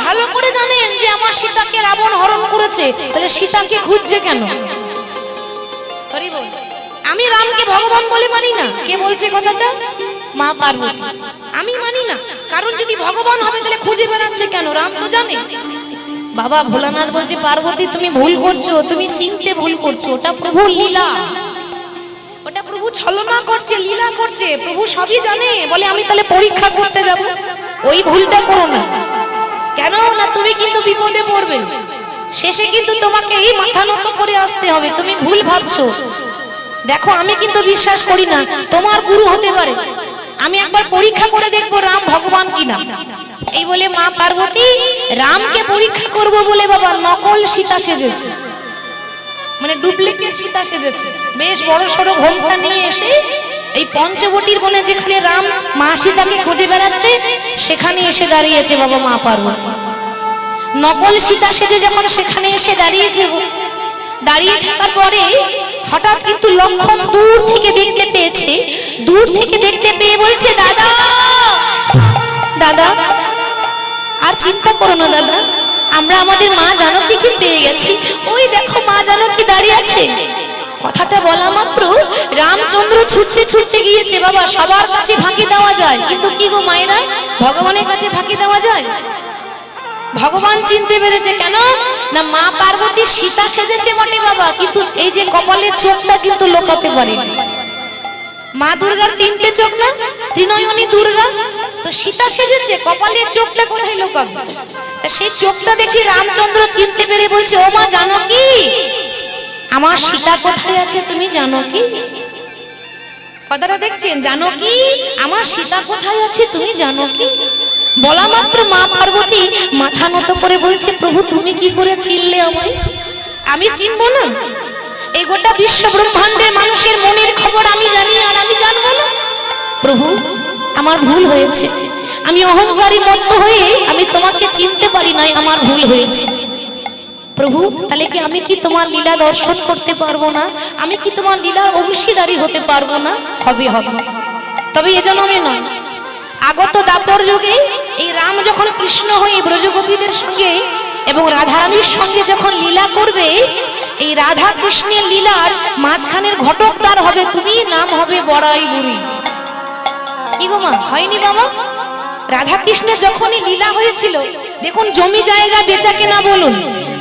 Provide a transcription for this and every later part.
ভালো করে জানেন যে আমার সীতাকে রাবণ হরণ করেছে, তাহলে সীতাকে খুঁজছে কেন? আমি রামকে ভগবান বলে মানি না। কে বলছে কথাটা? মা পার্বতী। আমি মানি না, কারণ যদি ভগবান হবে তাহলে খুঁজে বেড়াচ্ছে কেন? রাম তো জানে। বাবা ভোলানাথ বলছে, পার্বতী তুমি ভুল করছো, তুমি চিনতে ভুল করছো। ওটা প্রভুর লীলা, ওটা প্রভু ছলনা করছে, লীলা করছে। প্রভু সবই জানে, বলে আমি তাহলে পরীক্ষা করতে যাব। ওই ভুলটা করো না। কেন না, তুমি কিন্তু বিপদে পড়বে। শেষে কিন্তু তোমাকে এই মাথা নত করে আসতে হবে। তুমি ভুল ভাবছো। দেখো আমি কিন্তু বিশ্বাস করি না তোমার গুরু হতে পারে, আমি একবার পরীক্ষা করে দেখবো রাম ভগবান কিনা। এই বলে মা পার্বতী রামকে পরীক্ষা করব বলে বাবা নকল সীতা সেজেছে, মানে ডুপ্লিকেট সীতা সেজেছে। বেশ বড় সড়ো ঘোমটা নিয়ে এসে এই পঞ্চবটির বনে যেখানে রাম মা সীতাকে খুঁজে বেড়াচ্ছে সেখানে এসে দাঁড়িয়েছে বাবা মা পার্বতী। নকল সীতা সেজে যখন সেখানে এসে দাঁড়িয়েছে, দাঁড়িয়ে থাকার পরে হঠাৎ কিন্তু লক্ষণ দূর থেকে দেখতে পেয়েছে। দূর থেকে দেখতে পেয়ে বলছে, দাদা দাদা, আর চিন্তা করো না দাদা, আমরা আমাদের মা জানকীকে পেয়ে গেছি। ওই দেখো মা জানকী দাঁড়িয়ে আছে। কথাটা বলা মাত্র রামচন্দ্র ছুটতে ছুটতে গিয়েছে। বাবা সবার কাছে ফাঁকি দেওয়া যায়, কিন্তু কি গো মায়েরা, ভগবানের কাছে ফাঁকি দেওয়া যায়? ভগবান চিনতে পেরেছে। কেন না, মা পার্বতী সীতা সেজেছে বটে বাবা, কিন্তু এই যে কপালের চোখটা কিন্তু লোকাতে পারেনি। মা দুর্গার তিনটে চোখ না, ত্রিনয়নী দুর্গা, তো সীতা সেজেছে, কপালের চোখটা কোথায় লোকাবে? তা সেই চোখটা দেখি রামচন্দ্র চিনতে পেরে বলছে, ও মা জানকী, আমার সীতা কোথায় আছে তুমি জানো কি? কথাটা দেখছেন? জানকী, আমার সীতা কোথায় আছে তুমি জানো কি? বলা মাত্র মা পার্বতী মাথা নত করে বলছে, প্রভু তুমি কি করে চিনলে আমায়? আমি চিনবো না? এই গোটা বিশ্ব ব্রহ্মাণ্ডের মানুষের মনের খবর আমি জানি, আর আমি জানবো না? প্রভু আমার ভুল হয়েছে, আমি অহংকারী মত্ত হয়ে আমি তোমাকে চিনতে পারি নাই, আমার ভুল হয়েছে। প্রভু তাহলে কি আমি কি তোমার লীলা দর্শন করতে পারবো না? আমি কি তোমার লীলার অংশীদারি হতে পারবো না? হবে হবে, তবে এ জন্মে নয়, আগত দাপর যুগে এই রাম যখন কৃষ্ণ হয়ে ব্রজগোপীদের সঙ্গে এবং রাধারানীর সঙ্গে যখন লীলা করবে, এই রাধা কৃষ্ণের লীলার মাঝখানের ঘটকদার হবে তুমি, নাম হবে বড়াই বুড়ি। কি গো মা, হয়নি বাবা? রাধা কৃষ্ণের যখনই লীলা হয়েছিল, দেখুন জমি জায়গা বেচা কেনা বলুন,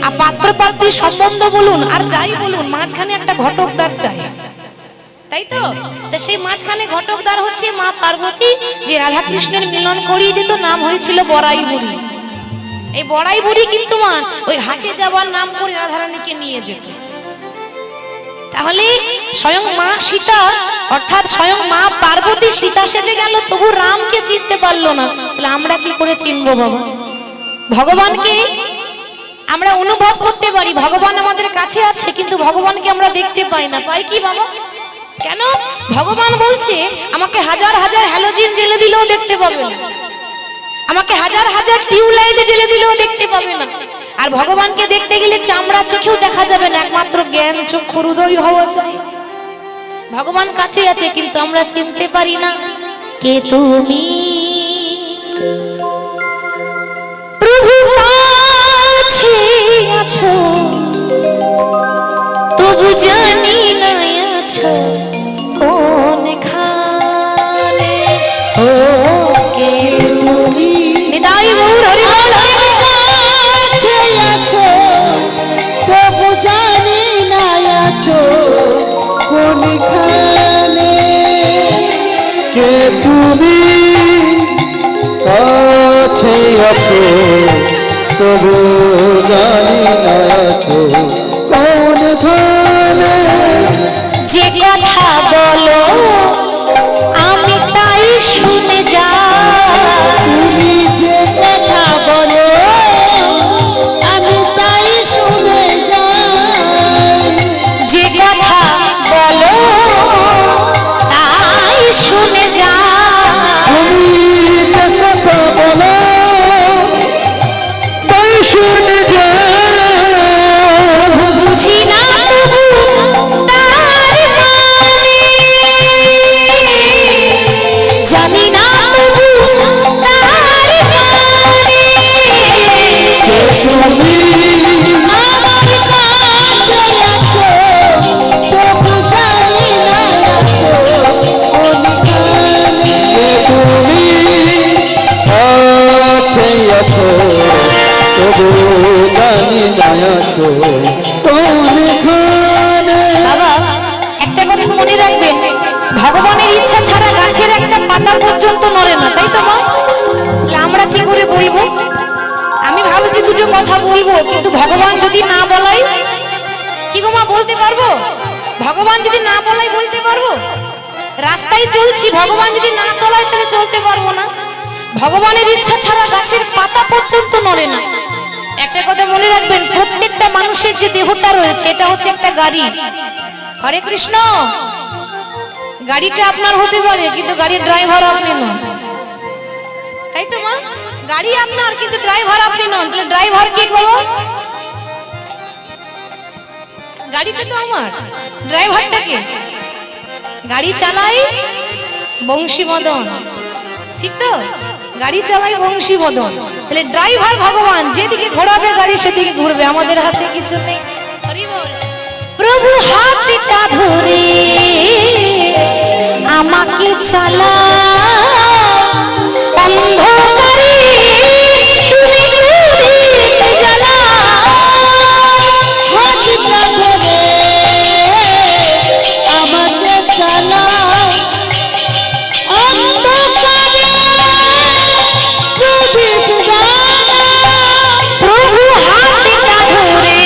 আর পাত্র পাত্রী সম্বন্ধ বলুন, আর যাই বলুন, মাঝখানে একটা ঘটকদার চাই, তাই তো? সেই মাঝখানে ঘটকদার হচ্ছে মা পার্বতী, যে রাধা কৃষ্ণের মিলন করিয়ে দিত, নাম হয়েছিল বড়াই বুড়ি। এই বড়াই বুড়ি কিন্তু মা ওই হাটে যাওয়ার নাম করে রাধারানীকে নিয়ে যেত। তাহলে স্বয়ং মা সীতা, অর্থাৎ স্বয়ং মা পার্বতী সীতা সেজে গেল, তবু রামকে চিনতে পারলো না। তাহলে আমরা কি করে চিনবো বাবা? ভগবানকে আমরা অনুভব করতে পারি, ভগবান আমাদের কাছে আছে, কিন্তু ভগবানকে আমরা দেখতে পাই না। পাই কি বাবা? কেন? ভগবান বলছে আমাকে হাজার হাজার হ্যালোজিন জ্বেলে দিলেও দেখতে পাবে না, আমাকে হাজার হাজার টিউবলাইট জ্বেলে দিলেও দেখতে পাবে না। আর ভগবানকে দেখতে গেলে চামড়া চোখেও দেখা যাবে না, একমাত্র জ্ঞান চক্ষুর উদয় হওয়া চাই। ভগবান কাছে আছে, কিন্তু আমরা চিনতে পারি না। কে তুমি প্রভু কাছে আছো, তবু জানি না আছো কোনখানে। ও কে তুমি, নিতাই গৌর হরি বল। কাছে আছো প্রভু জানি না আছো কোনখানে। কে তুমি কাছে আছো প্রভু জানি না আছো কোনখানে। যে কথা বলো আমি তাই শুনে যাই, তুমি যে কথা বলো আমি তাই শুনে যাই। যে কথা বলো তাই শুনে যাই। তুমি যে কথা বলো তাই শুনে যাই। বুঝি না হৃদয় আছো কোনখানে। বাবা একটা কথা মনে রাখবেন, ভগবানের ইচ্ছা ছাড়া গাছের একটা পাতা পর্যন্ত নড়ে না, তাই তো মা? তাহলে আমরা কি করে বলবো? আমি ভাবছি দুটো কথা বলবো, কিন্তু ভগবান যদি না বলাই, কি গো মা বলতে পারবো? ভগবান যদি না বলাই বলতে পারবো? রাস্তায় চলছি, ভগবান যদি না চলায় তাহলে চলতে পারবো না। ভগবানের ইচ্ছা ছাড়া গাছের পাতা পর্যন্ত নড়ে না। একটা কথা মনে রাখবেন, প্রত্যেকটা মানুষের যে দেহটা রয়েছে এটা হচ্ছে একটা গাড়ি। হরে কৃষ্ণ। গাড়িটা আপনার হতে পারে, কিন্তু গাড়ির ড্রাইভার আপনি নন, তাই তো মা? গাড়ি আপনার, কিন্তু ড্রাইভার আপনি নন। তাহলে ড্রাইভার কে বলো? গাড়িটা তো আমার, ড্রাইভারটা কে? গাড়ি চালাই বংশী মদন, ঠিক তো? গাড়ি চালাই বংশী মদন। তাহলে ড্রাইভার ভগবান, যেদিকে ঘোরাবে গাড়ি সেদিকে ঘুরবে, আমাদের হাতে কিছু নেই। হরি বল। প্রভু হাতটা ধরে আমাকে চালা, অন্ধকারে তুমি ঘুরে জ্বালা। হাতটা ধরে আমাকে চালাও, অন্ধকারে প্রদীপ জ্বালাও। প্রভু হাতটা ধরে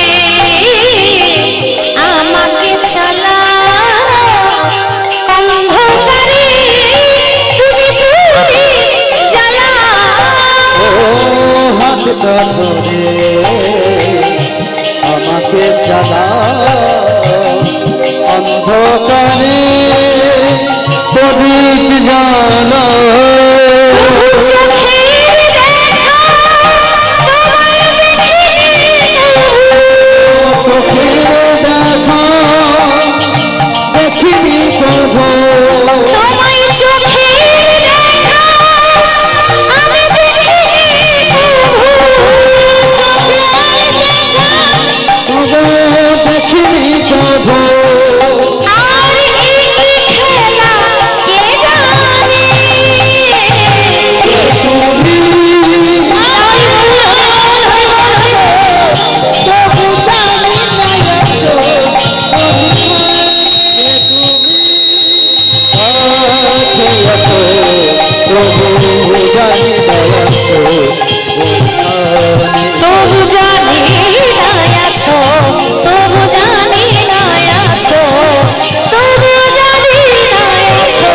আমাকে চালা, অন্ধকারে তুমি ঘুরে জ্বালা। ও হাতটা ধরে আমাকে চালাও, অন্ধকারে প্রদীপ জ্বালাও। চোখের দেখা দেখিনি কভু, তোমায় চোখে দেখা আমি দেখিনি প্রভু। তবে দেখিনি কভু। আর এই খেলা কে জানে? তুমি তবু জানি নাই আছো কোনখানে। আছো প্রভু জানি নাই আছো কোনখানে। তবু জানি নাই আছো, তবু জানি নাই আছো, তবু জানি নাই আছো।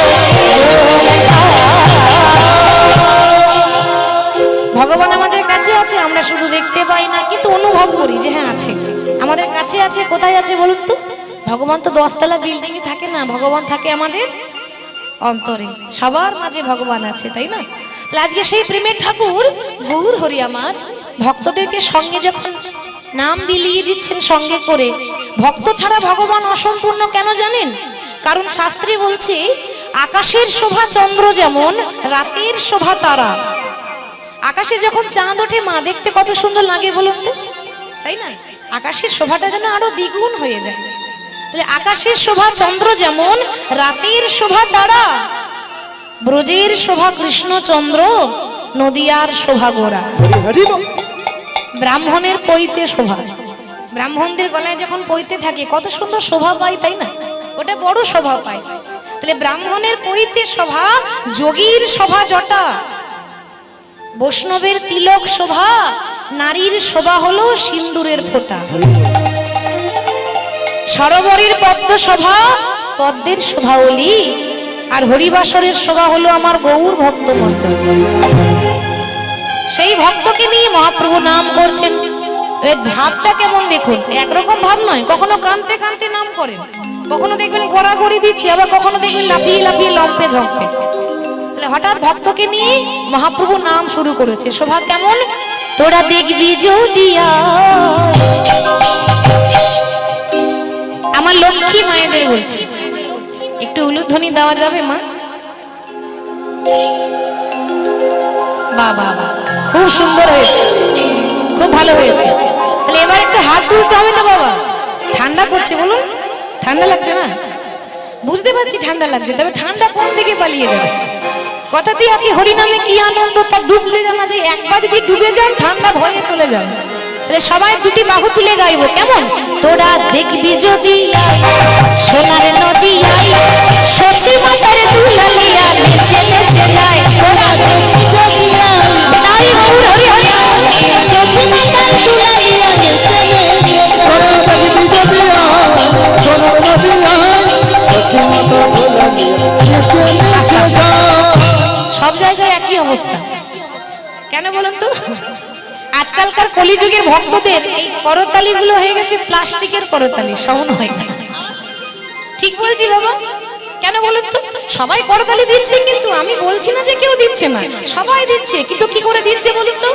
ভগবান আমাদের কাছে আছে, আমরা শুধু দেখতে পাই না, কিন্তু অনুভব করি যে হ্যাঁ আছে, আমাদের কাছে আছে। কোথায় আছে বলুন তো? ভগবান তো 10 তলা বিল্ডিং এ থাকে না, ভগবান থাকে আমাদের অন্তরে। সবার মাঝে ভগবান আছে, তাই না? তাহলে আজকে সেই প্রেমের ঠাকুর গৌর হরি আমার ভক্তদেরকে সঙ্গে যখন নাম বিলিয়ে দিচ্ছেন সঙ্গে করে, ভক্ত ছাড়া ভগবান অসম্পূর্ণ কেন জানেন? কারণ শাস্ত্রে বলছে আকাশের শোভা চন্দ্র যেমন, রাতের শোভা তারা। আকাশে যখন চাঁদ ওঠে মা, দেখতে কত সুন্দর লাগে বলুন তো, তাই না? আকাশের শোভাটা যেন আরো দ্বিগুণ হয়ে যায়। তাহলে আকাশের শোভা চন্দ্র যেমন, রাতের শোভা তারা। ব্রজের শোভা কৃষ্ণচন্দ্র, নদিয়ার শোভা গোরা। হরি বল। ব্রাহ্মণের পৈতে শোভা, ব্রাহ্মণদের গলায় যখন পৈতে থাকে কত সুন্দর শোভা পায়, তাই না? ওটা বড় শোভা পায়। তাহলে ব্রাহ্মণের পৈতে শোভা, যোগীর শোভা জটা, বৈষ্ণবের তিলক শোভা, নারীর শোভা হলো সিন্দুরের ফোঁটা। সরোবরের পদ্ম শোভা, পদ্মের শোভা ওলি, আর হরিবাসরের শোভা হলো আমার গৌর ভক্ত মণ্ডলী। সেই ভক্তকে নিয়ে মহাপ্রভু নাম করছেন। এর ভাবটা কেমন দেখুন, একরকম ভাব নয়। কখনো কানতে কানতে নাম করেন, কখনো দেখবেন গড়াগড়ি দিচ্ছে, আবার কখনো দেখবেন লাফিয়ে লাফিয়ে লম্পে ঝম্পে। তাহলে হঠাৎ ভক্তকে নিয়ে মহাপ্রভু নাম শুরু করেছে। শোভা কেমন? তোরা দেখবি যদিয়া। আমার লক্ষ্মী মায়েদের বলছি, একটু উলুধ্বনি দেওয়া যাবে মা? বাহ বাহ বাহ, খুব সুন্দর হয়েছে, খুব ভালো হয়েছে। তাহলে এবার একটু হাত তুলতে হবে তো বাবা। ঠান্ডা করছে বলুন, ঠান্ডা লাগছে না? বুঝতে পারছি ঠান্ডা লাগছে, তবে ঠান্ডা কোন দিকে পালিয়ে যাবে? কথাতেই আছে হরি নামে কি আনন্দ, তা ডুবলে জানা যায়। একবার যদি ডুবে যান ঠান্ডা ভয়ে চলে যাবে। তাহলে সবাই দুটি বাহু তুলে গাইবো, কেমন? তোরা দেখবি যদি আয়, সোনার নদী আয়, শশী মাতার দুলালিয়া নেচে নেচে যায়। তোরা দেখবি যদি আয়, তাই গৌর হরি হরি, শশী মাতার দুলালিয়া নেচে নেচে যায়। তোরা দেখবি যদি আয়, সোনার নদী আয়, শশী মাতার দুলালিয়া নেচে নেচে যায়। সব জায়গায় একই অবস্থা, কেন বলুন তো? আজকালকার কলিযুগের ভক্তদের এই করতালি গুলো হয়ে গেছে প্লাস্টিকের করতালি, সাউন্ড হয় না। ঠিক বলছি বাবা? কেন বলুন তো? সবাই করতালি দিচ্ছে, কিন্তু আমি বলছি না যে কেউ দিচ্ছে না, সবাই দিচ্ছে, কিন্তু কি করে দিচ্ছে বলুন তো?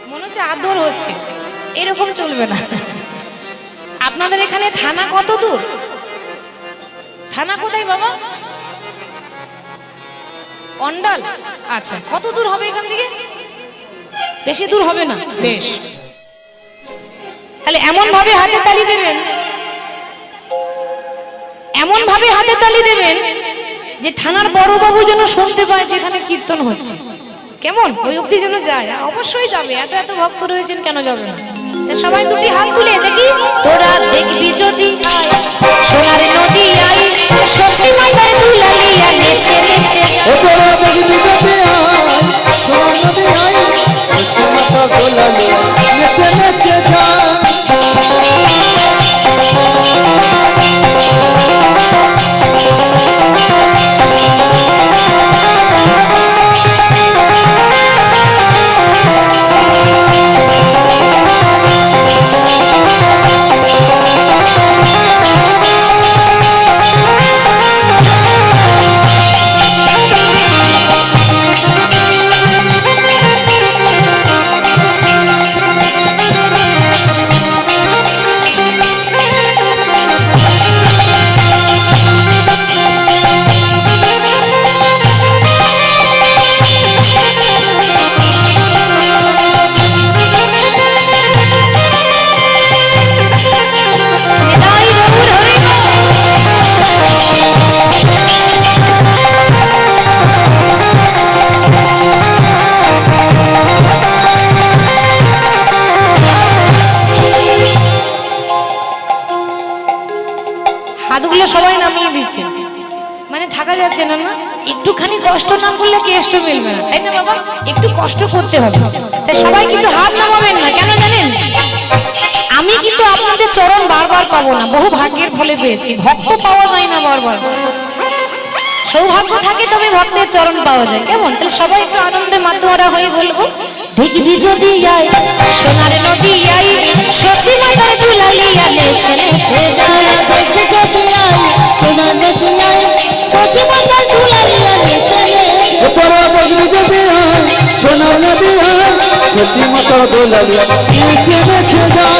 মনে হচ্ছে আদর হচ্ছে, এরকম চলবে না। আপনাদের এখানে থানা কত দূর? থানা কোথায় বাবা? অন্ডাল। আচ্ছা, কত দূর হবে এখান থেকে? বেশি দূর হবে না, বেশ। তাহলে এমন ভাবে হাতে তালি দেবেন, এমন ভাবে হাতে তালি দেবেন যে থানার বড় বাবু যেন শুনতে পায় যেখানে কীর্তন হচ্ছে। কেমন? ওই অবধি যেন যায়। অবশ্যই যাবে, এত এত ভক্ত রয়েছেন, কেন যাবে না? তা সবাই দুটি হাত তুলে দেখি। তোরা দেখবি যদি আয়, সোনার নদী আয়, শশী মাতার দুলালিয়া নেচে নেচে যায়। ও তোরা দেখবি যদি আয়, সোনার নদী আয়, শশী মাতার দুলালিয়া নেচে নেচে যায়। হাতগুলো সবাই নামিয়ে দিচ্ছে, মানে থাকা যাচ্ছে না। না, একটুখানি কষ্ট না করলে কেষ্ট মিলবে না, তাই না বাবা? একটু কষ্ট করতে হবে। তাই সবাই কিন্তু হাত নামাবেন না, কেন জানেন? আমি কিন্তু আপনাদের চরণ বারবার পাবো না, বহু ভাগ্যের ফলে পেয়েছি। ভক্ত পাওয়া যায় না বারবার, সৌভাগ্য থাকে তবে ভক্তের চরণ পাওয়া যায়। কেমন? তাহলে সবাই একটু আনন্দে মাতোয়ারা হয়ে বলবো, দেখবি যদি আয়, সোনার নদী আয়, শশী মাতার দুলালিয়া নেচে নেচে যায়। দেখবি যদি আয়, সোনার নদী আয়, শশী মাতার দুলালিয়া নেচে নেচে। ও তোরা দেখবি যদি আয়, সোনার নদী আয়, শশী মাতার দুলালিয়া নেচে নেচে যায়।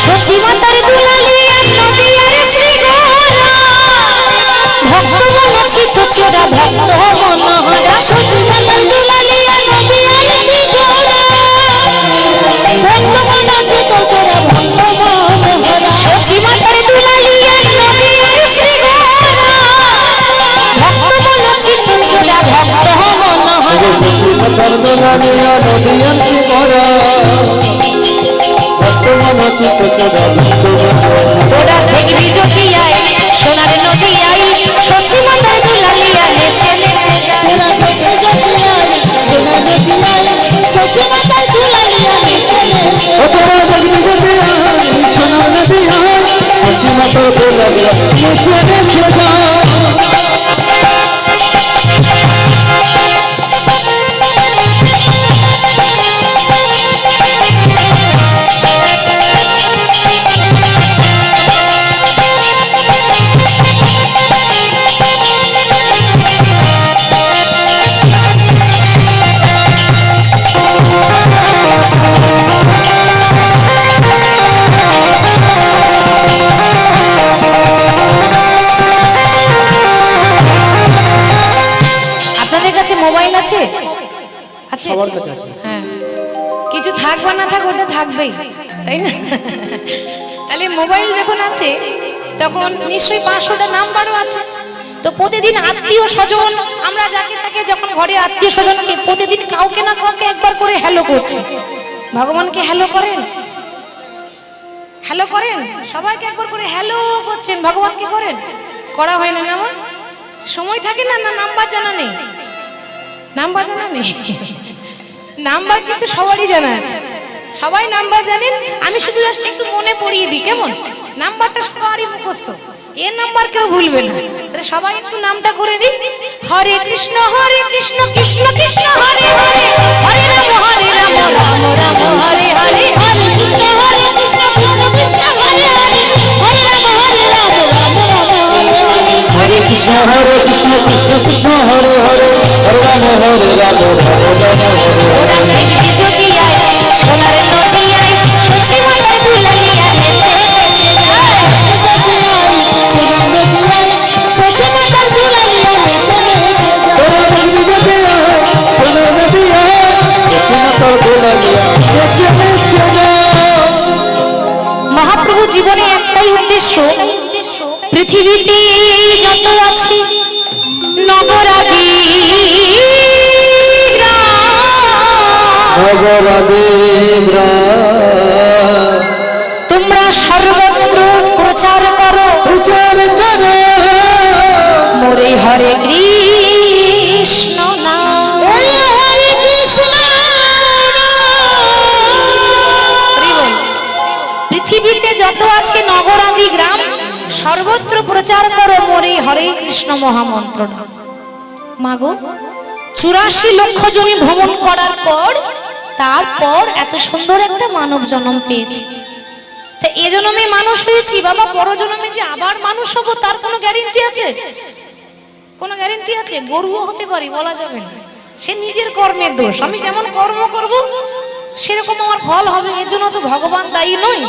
শশী মাতার দুলালিয়া নদিয়ার শ্রীগোরা, ভক্ত মনচিত চোরা ভক্ত মনোহরা। শশী মাতার দুলালিয়া নদিয়ার শ্রীগোরা, ভক্ত মনচিত চোরা ভক্ত মনোহরা। শশী মাতার দুলালিয়া নদিয়ার শ্রীগোরা, ভক্ত মনচিত চোরা ভক্ত মনোহরা। শশী মাতার দুলালিয়া নদিয়ার শ্রীগোরা, ভক্তমনোচিত চোরা ভক্ত মনোহরা। তোরা দেখবি যদি আয়, সোনার নদী আয়, শশী মাতার দুলালিয়া নেচে নেচে যায়। তোরা দেখবি যদি আয়, সোনার নদী আয়, শশী মাতার দুলালিয়া নেচে নেচে। ও তোরা দেখবি যদি আয়, সোনার নদী আয়, শশী মাতার দুলালিয়া নেচে নেচে যায়। সবার কাছে আছে। হ্যাঁ, কিছু থাক বা না থাক ওটা থাকবেই, তাই না? তাহলে মোবাইল যখন আছে তখন নিশ্চয়ই 500টা নাম্বারও আছে। তো প্রতিদিন আত্মীয় স্বজন আমরা যাকে তাকে যখন ঘরে আত্মীয় স্বজনকে প্রতিদিন কাউকে না কাউকে একবার করে হ্যালো করছি। ভগবানকে হ্যালো করেন? হ্যালো করেন? সবাইকে একবার করে হ্যালো করছেন, ভগবানকে করেন? করা হয় না? আমার সময় থাকে না, না নাম্বার জানা নেই? নাম্বার জানা নেই? নাম্বার কিন্তু সবারই জানা আছে, সবাই নাম্বার জানেন। আমি শুধু জাস্ট একটু মনে পড়িয়ে দিই, কেমন? নাম্বারটা সবারই মুখস্থ, এ নাম্বার কেউ ভুলবে না। তাহলে সবাই একটু নামটা করে নিই। হরে কৃষ্ণ কৃষ্ণ কৃষ্ণ হরে হরে, হরে রাম রাম রাম হরে হরে, হরে কৃষ্ণ কৃষ্ণ কৃষ্ণ হরে হরে, হরে রাম রাম রাম হরে হরে। হরে কৃষ্ণ কৃষ্ণ কৃষ্ণ হরে হরে, হরে রাম হরে রাম হরে রাম হরে হরে। সোনার নদিয়ায় সচি মাতা দুলালিয়া নেচে নেচে যায়, সোনার নদিয়ায় সচি মাতা দুলালিয়া নেচে নেচে যায়। সোনার নদিয়ায়, সোনার নদিয়ায় সচি মাতা দুলালিয়া নেচে নেচে যায়। মহাপ্রভু জীবনে একটাই উদ্দেশ্য, পৃথিবীতে যত আছে নগরাদি তোমরা সর্বত্র প্রচার করো, প্রচার করো মোরে হরে কৃষ্ণ নাম, হরে কৃষ্ণ নাম। পৃথিবীতে যত আছে নগরাদি গ্রাম সর্বত্র প্রচার করো মোরে হরে কৃষ্ণ মহামন্ত্র নাম। মাগো 84 লক্ষ জমি ভ্রমণ করার পর তারপর এত সুন্দর একটা মানব জন্ম পেয়েছি। তা এ জন্মে মানুষ হয়েছি, বাবা পরজন্মে যে আবার মানুষ হব তার কোনো গ্যারেন্টি আছে? কোনো গ্যারেন্টি আছে? গরুও হতে পারি, বলা যাবে না, সে নিজের কর্মের দোষ। আমি যেমন কর্ম করব সেরকম আমার ফল হবে, এর জন্য তো ভগবান দায়ী নয়।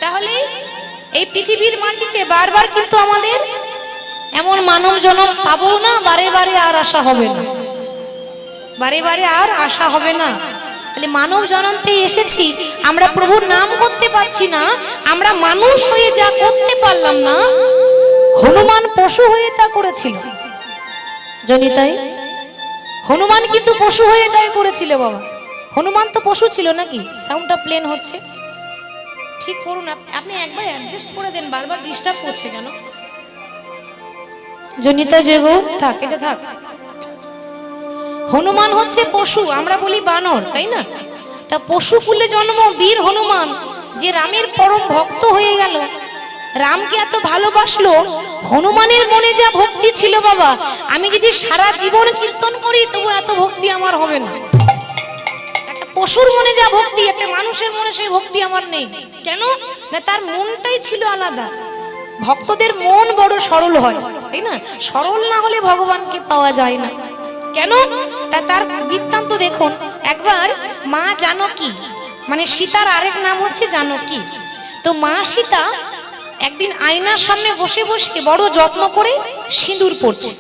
তাহলে এই পৃথিবীর মাটিতে বারবার কিন্তু আমাদের এমন মানব জন্ম পাবো না, বারে বারে আর আশা হবে না, বারে বারে আর আশা হবে না। তাহলে মানব জন্ম পেয়ে এসেছি, আমরা প্রভুর নাম করতে পারছি না, আমরা মানুষ হয়ে যা করতে পারলাম না, হনুমান পশু হয়ে তা করেছিল। জনিতাই হনুমান কিন্তু পশু হয়ে তাই করেছিল। বাবা হনুমান তো পশু ছিল নাকি? সাউন্ডটা প্লেন হচ্ছে, ঠিক করুন আপনি, একবার অ্যাডজাস্ট করে দেন, বারবার ডিস্টার্ব করছে কেন? জনিতা জেগো থাক, এটা থাক। হনুমান হচ্ছে পশু, আমরা বলি বানর, তাই না? তা পশু কুলে জন্ম বীর হনুমান, যে রামের পরম ভক্ত হয়ে গেল, রামকে এত ভালোবাসলো। হনুমানের মনে যা ভক্তি ছিল বাবা, আমি যদি সারা জীবন কীর্তন করি তবু এত ভক্তি আমার হবে না। একটা পশুর মনে যা ভক্তি, একটা মানুষের মনে সেই ভক্তি আমার নেই। কেন না? তার মনটাই ছিল আলাদা। ভক্তদের মন বড় সরল হয়, তাই না? সরল না হলে ভগবানকে পাওয়া যায় না। কেন? তার বৃত্তান্ত দেখুন। একবার মা জানকী, মানে সীতার আরেক নাম হচ্ছে জানকী, তো মা সীতা একদিন আয়নার সামনে বসে বসে বড় যত্ন করে সিঁদুর পড়ছে।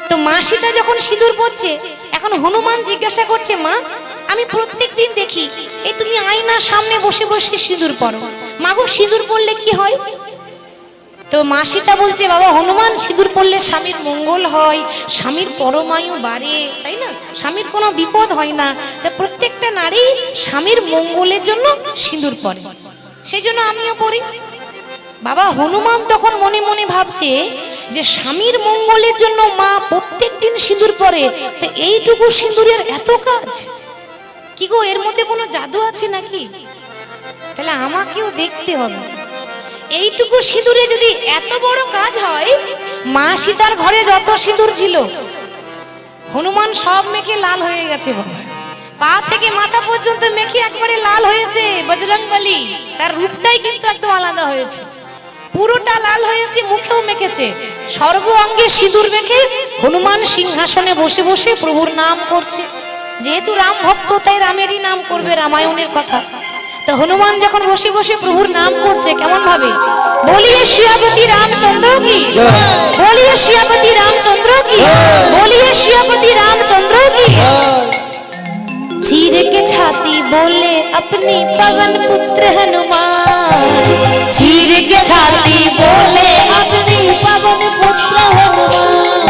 তো মা সীতা যখন সিঁদুর পড়ছে, এখন হনুমান জিজ্ঞাসা করছে, মা আমি প্রত্যেক দিন দেখি এই তুমি আয়নার সামনে বসে বসে সিঁদুর পড়ো, মাগো সিঁদুর পড়লে কি হয়? তো মা সীতা বলছে, বাবা হনুমান সিঁদুর পড়লে স্বামীর মঙ্গল হয়, স্বামীর পরমায়ু বাড়ে, তাই না? স্বামীর কোনো বিপদ হয় না। তা প্রত্যেকটা নারী স্বামীর মঙ্গলের জন্য সিঁদুর পরে, সেই জন্য আমিও পড়ি। বাবা হনুমান তখন মনে মনে ভাবছে যে স্বামীর মঙ্গলের জন্য মা প্রত্যেক দিন সিঁদুর পরে, তো এইটুকু সিঁদুরের এত কাজ কি গো? এর মধ্যে কোনো জাদু আছে নাকি? তাহলে আমাকেও দেখতে হবে। এইটুকু সিঁদুরে যদি এত বড় কাজ হয়, মা সীতার ঘরে যত সিঁদুর ছিল হনুমান সব মেখে লাল হয়ে গেছে। পা থেকে মাথা পর্যন্ত মেখে একবারে লাল হয়েছে বজরংবলী। তার রূপটাই কিন্তু একদম আলাদা হয়েছে, পুরোটা লাল হয়েছে, মুখেও মেখেছে, সর্ব অঙ্গে সিঁদুর মেখে হনুমান সিংহাসনে বসে বসে প্রভুর নাম করছে। যেহেতু রাম ভক্ত তাই রামেরই নাম করবে, রামায়ণের কথা। তো হনুমান যখন বসে বসে প্রভুর নাম করছে, কেমন ভাবে? বলিয়ে শিয়াপতি রামচন্দ্র কি, বলিয়ে শিয়াপতি রামচন্দ্র কি, বলিয়ে শিয়াপতি রামচন্দ্র কি। चीर के छाती बोले अपनी पवन पुत्र हनुमान, चीर के छाती बोले अपनी पवन पुत्र हनुमान,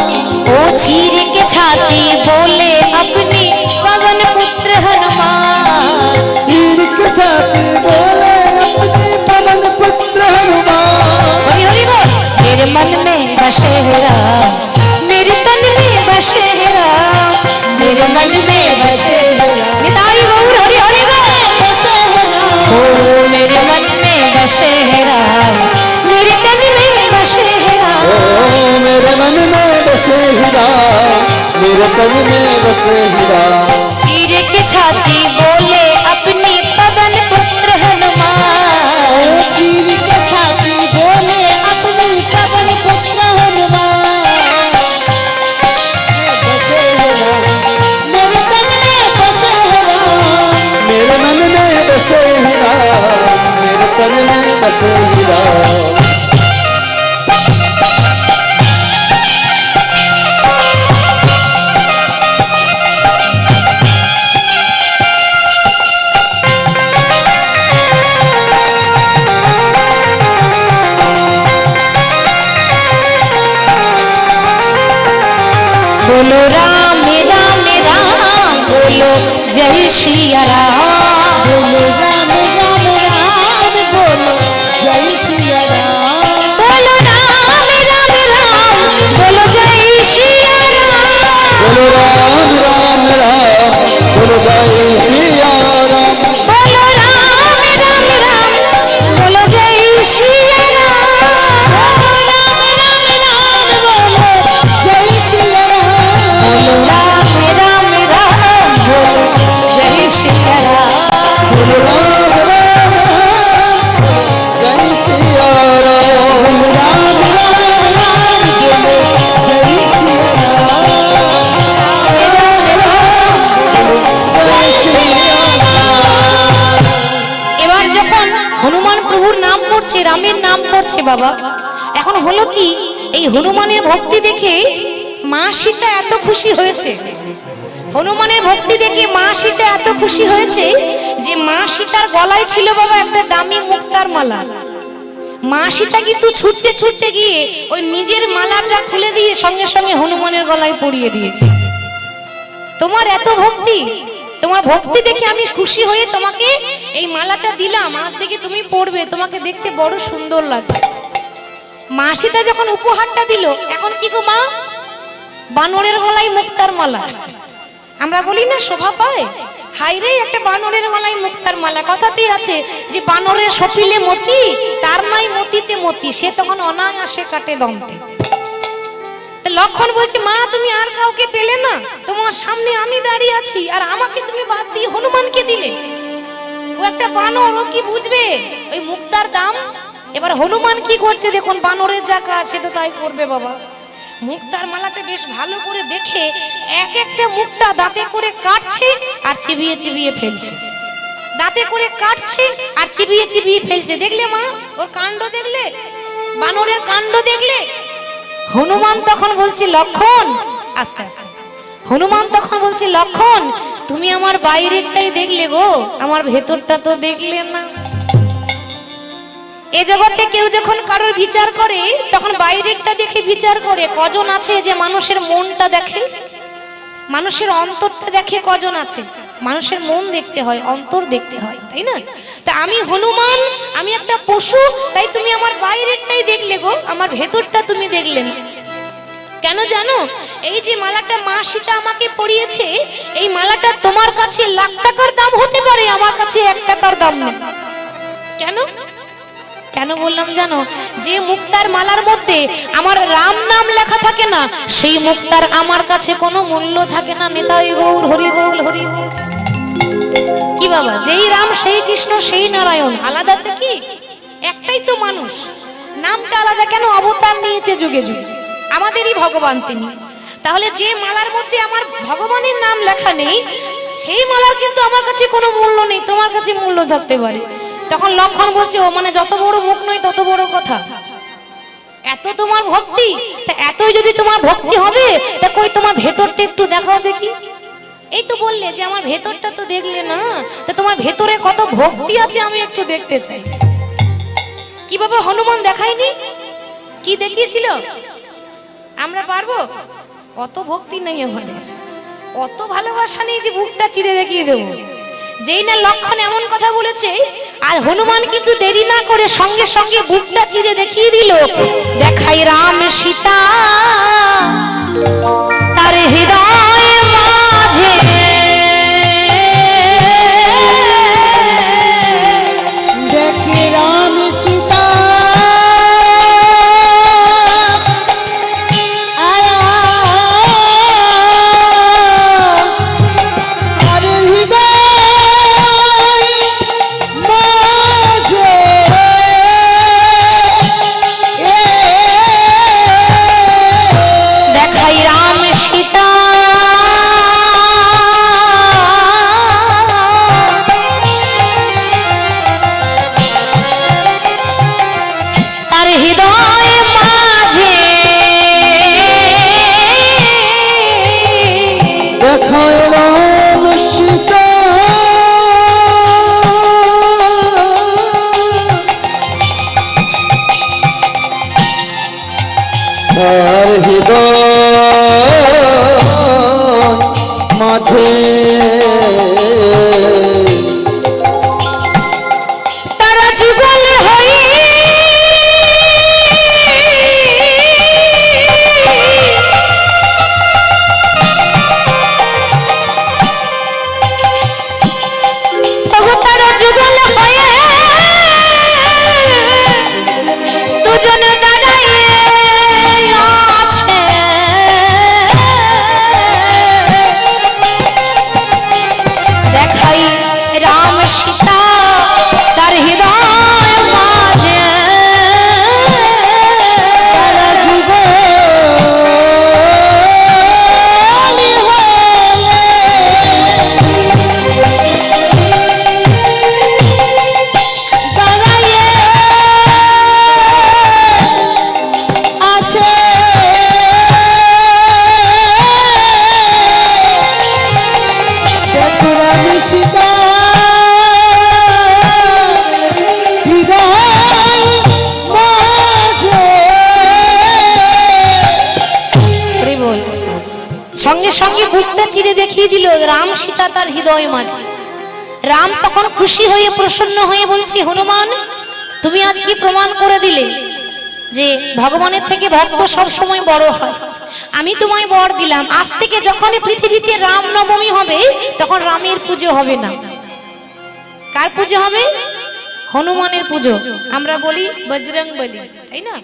ओ चीर के छाती बोले अपनी पवन पुत्र हनुमान, चीर के छाती बोले अपनी पवन पुत्र हनुमान। हरि हरि बोल। मेरे मन में बसे है राम, मेरे तन में बसे है राम, मेरे मन में बसे है राम। निताई गौर हरि हरि बोल। बसे है राम, ओ मेरे मन में बसे है राम, मेरे तन में बसे है राम, ओ मेरे मन में बसे ही राम, मेरे तन में बसे ही राम। चीर के छाती बोले अपनी पवन पुत्र हनुमान, चीर के छाती बोले अपनी पवन पुत्र हनुमान। बसे है राम, मेरे तन में बसे है राम, मेरे मन में बसे ही राम, मेरे तन में बसे ही राम। बोलो राम राम राम, बोलो जय श्री राम, बोलो राम राम राम, बोलो जय श्री राम। बोलो राम राम राम, बोलो जय श्री राम, बोलो राम राम राम, बोलो जय श्री राम। बोलो राम राम राम, बोलो जय श्री राम, राम राम राम, बोलो जय श्री राम। बोलो राम राम राम, बोलो जय श्री राम, बोलो राम राम राम, जय श्री राम। राम राम राम, बोलो जय श्री राम। जय श्री राम। এবার যখন হনুমান প্রভুর নাম পড়ছে, রামের নাম পড়ছে বাবা, এখন হলো কি এই হনুমানের ভক্তি দেখে মা সীতা এত খুশি হয়েছে, হনুমানের ভক্তি দেখে মা সীতা এত খুশি হয়েছে যে মা সীতার গলায় ছিল বাবা একটা দামি মুক্তার মালা। মা সীতা কিন্তু ছুটতে ছুটতে গিয়ে ওই নিজের মালাটা খুলে দিয়ে সঙ্গে সঙ্গে হনুমানের গলায় পরিয়ে দিয়েছে। তোমার এত ভক্তি, তোমার ভক্তি দেখে আমি খুশি হয়ে তোমাকে এই মালাটা দিলাম, আজ থেকে তুমি পরবে, তোমাকে দেখতে বড় সুন্দর লাগছে। মা সীতা যখন উপহারটা দিল, এখন কি গো মা, বানরের গলায় মুক্তার মালা। আমরা বলি না শোভা পায়, হাই রে একটা বানরের গলায় মুক্তার মালা। কথাতেই আছে যে বানরের সপিলে মতি, তার নাই মতিতে মতি, সে তখন অনায়াসে কাটে দমতে। লক্ষণ বলছে মা তুমি আর কাউকে পেলে না, তোমার সামনে আমি দাঁড়িয়ে আছি, আর আমাকে তুমি বাদ দিয়ে হনুমানকে দিলে। ও একটা বানর, ও কি বুঝবে ওই মুক্তার দাম। এবার হনুমান কি করছে দেখুন, বানরের যা কাজ সে তো তাই করবে বাবা। মুক্তার মালাটা বেশ ভালো করে দেখে এক একটা মুক্তা দাঁতে করে কাটছে আর চিবিয়ে চিবিয়ে ফেলছে, দাঁতে করে কাটছে আর চিবিয়ে চিবিয়ে ফেলছে। দেখলে মা ওর কাণ্ড, দেখলে বানরের কাণ্ড দেখলে। হনুমান তখন বলছে লক্ষণ, আস্তে আস্তে হনুমান তখন বলছে লক্ষণ তুমি আমার বাইরেরটাই দেখলে গো, আমার ভেতরটা তো দেখলে না। এ জগতে কেউ যখন কারোর বিচার করে তখন বাইরেরটা দেখে বিচার করে। কজন আছে যে মানুষের মনটা দেখে, মানুষের অন্তরটা দেখে? কজন আছে? মানুষের মন দেখতে হয়, অন্তর দেখতে হয়, তাই না? তা আমি হনুমান, আমি একটা পশু, তাই তুমি আমার বাইরেরটাই দেখলে গো, আমার ভেতরটা তুমি দেখলে না। কেন জানো? এই যে মালাটা মা সীতা আমাকে পরিয়েছে, এই মালাটা তোমার কাছে লাখ টাকার দাম হতে পারে, আমার কাছে 1 টাকার দাম নেই। কেন? কেন বললাম জানো? যে মুক্তার মালার মধ্যে আমার রাম নাম লেখা থাকে না, সেই মুক্তার আমার কাছে কোনো মূল্য থাকে না। নিতাই গৌর হরি বল, হরি বল। কি বাবা, যেই রাম সেই কৃষ্ণ সেই নারায়ণ, আলাদা তো কি? একটাই তো মানুষ, নামটা আলাদা কেন? অবতার নিয়েছে যুগে যুগে, আমাদেরই ভগবান তিনি। তাহলে যে মালার মধ্যে আমার ভগবানের নাম লেখা নেই, সেই মালার কিন্তু আমার কাছে কোনো মূল্য নেই, তোমার কাছে মূল্য থাকতে পারে। তখন লক্ষণ বলছে ও মানে যত বড় মুখ নয় তত বড় কথা। এত তোমার ভক্তি, তা এতই যদি তোমার ভক্তি হবে তা কই তোমার ভেতরটা একটু দেখাও দেখি। এই তো বললে যে আমার ভেতরটা তো দেখলে না, তা তোমার ভেতরে কত ভক্তি আছে আমি একটু দেখতে চাই। কি বাবা হনুমান দেখায়নি? কি দেখিয়েছিল? আমরা পারবো? অত ভক্তি নেই আমাদের, অত ভালোবাসা নেই যে বুকটা চিরে দেখিয়ে দেবো। যেই না লক্ষণ এমন কথা বলেছে, আর হনুমান কিন্তু দেরি না করে সঙ্গে সঙ্গে বুকটা চিরে দেখিয়ে দিল। দেখাই রাম সীতা তার হৃদয় মাঝে, দেখি রাম সীতা আয়া আর হৃদয় মাঝে দেখাই রাম সীতা তার হৃদয় মাঝে, দেখায় রাম সীতা তার হৃদয় মাঝে তারা যুগল হই তারা যুগল হয়ে দুজনে দাঁড়াইয়ে আছে। দেখাই রাম সীতা তার হৃদয় মাঝে, তারা যুগলি দাঁড়াইয়ে আছে। দেখি রাম সীতা হৃদয় মাঝে ওরে বল। সঙ্গে সঙ্গে বুকটা চিরে দেখিয়ে দিল রাম সীতা তার হৃদয় মাঝে। রাম তখন খুশি হয়ে প্রসন্ন হয়ে বলছে, হনুমান তুমি আজকে প্রমাণ করে দিলে যে ভগবানের থেকে ভক্ত সব সময় বড় হয়। আমি তোমায় বর দিলাম, আজ থেকে যখনই পৃথিবীতে রাম নবমী হবে তখন রামের পুজো হবে না। কার পুজো হবে? হনুমানের পুজো। আমরা বলি বজরং বলি, তাই না?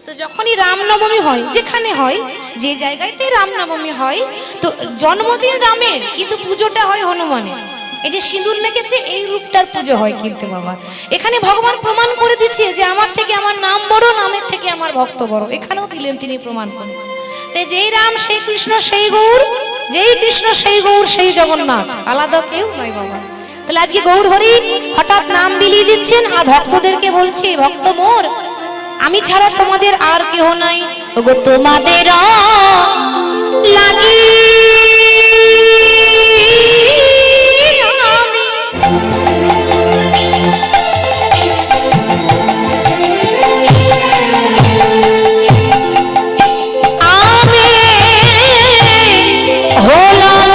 তো যখনই রামনবমী হয়, যেখানে হয়, যে জায়গাতে রামনবমী হয়, তো জন্মদিন রামের কিন্তু পুজোটা হয় হনুমানের। এই যে সিঁদুর মেখেছে এই রূপটার পুজো হয় কিন্তু বাবা। এখানে ভগবান প্রমাণ করে দিচ্ছে যে আমার থেকে আমার নাম বড়, নামের থেকে আমার ভক্ত বড়। এখানেও দিলেন তিনি প্রমাণ করে। তাই যেই রাম সেই কৃষ্ণ সেই গৌর, যেই কৃষ্ণ সেই গৌর সেই জগন্নাথ, আলাদা কেউ নয় বাবা। তাহলে আজকে গৌর হরি হঠাৎ নাম বিলিয়ে দিচ্ছেন আর ভক্তদেরকে বলছে, ভক্ত মোর আমি ছাড়া তোমাদের আর কেহ নাই, ওগো তোমাদের লাগি আমি হলাম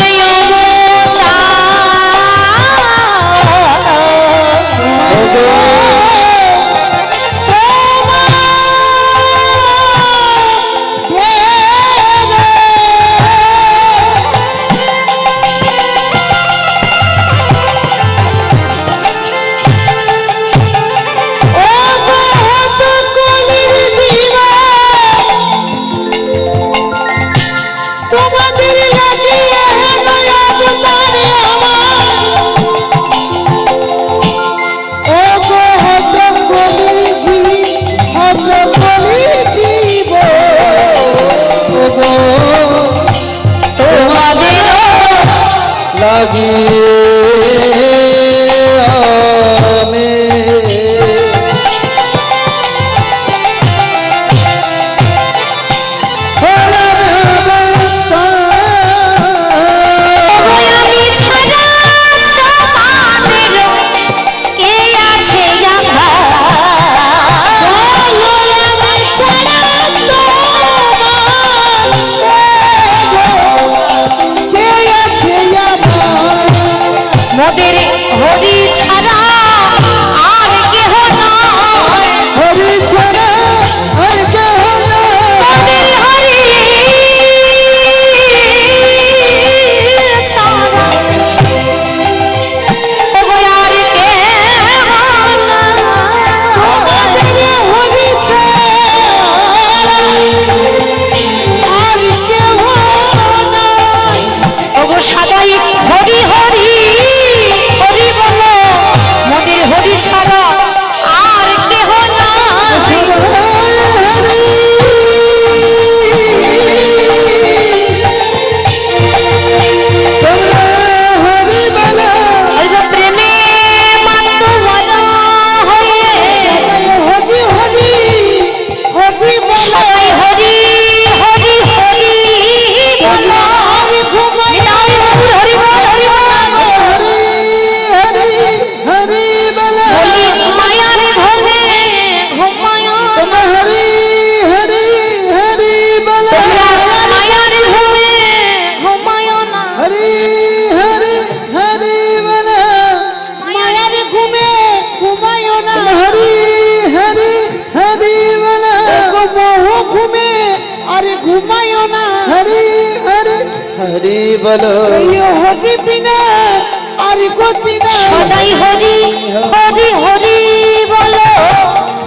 হরি বলো এই হরি বিনা আর গতি নাই সদাই হরি হরি হরি বলো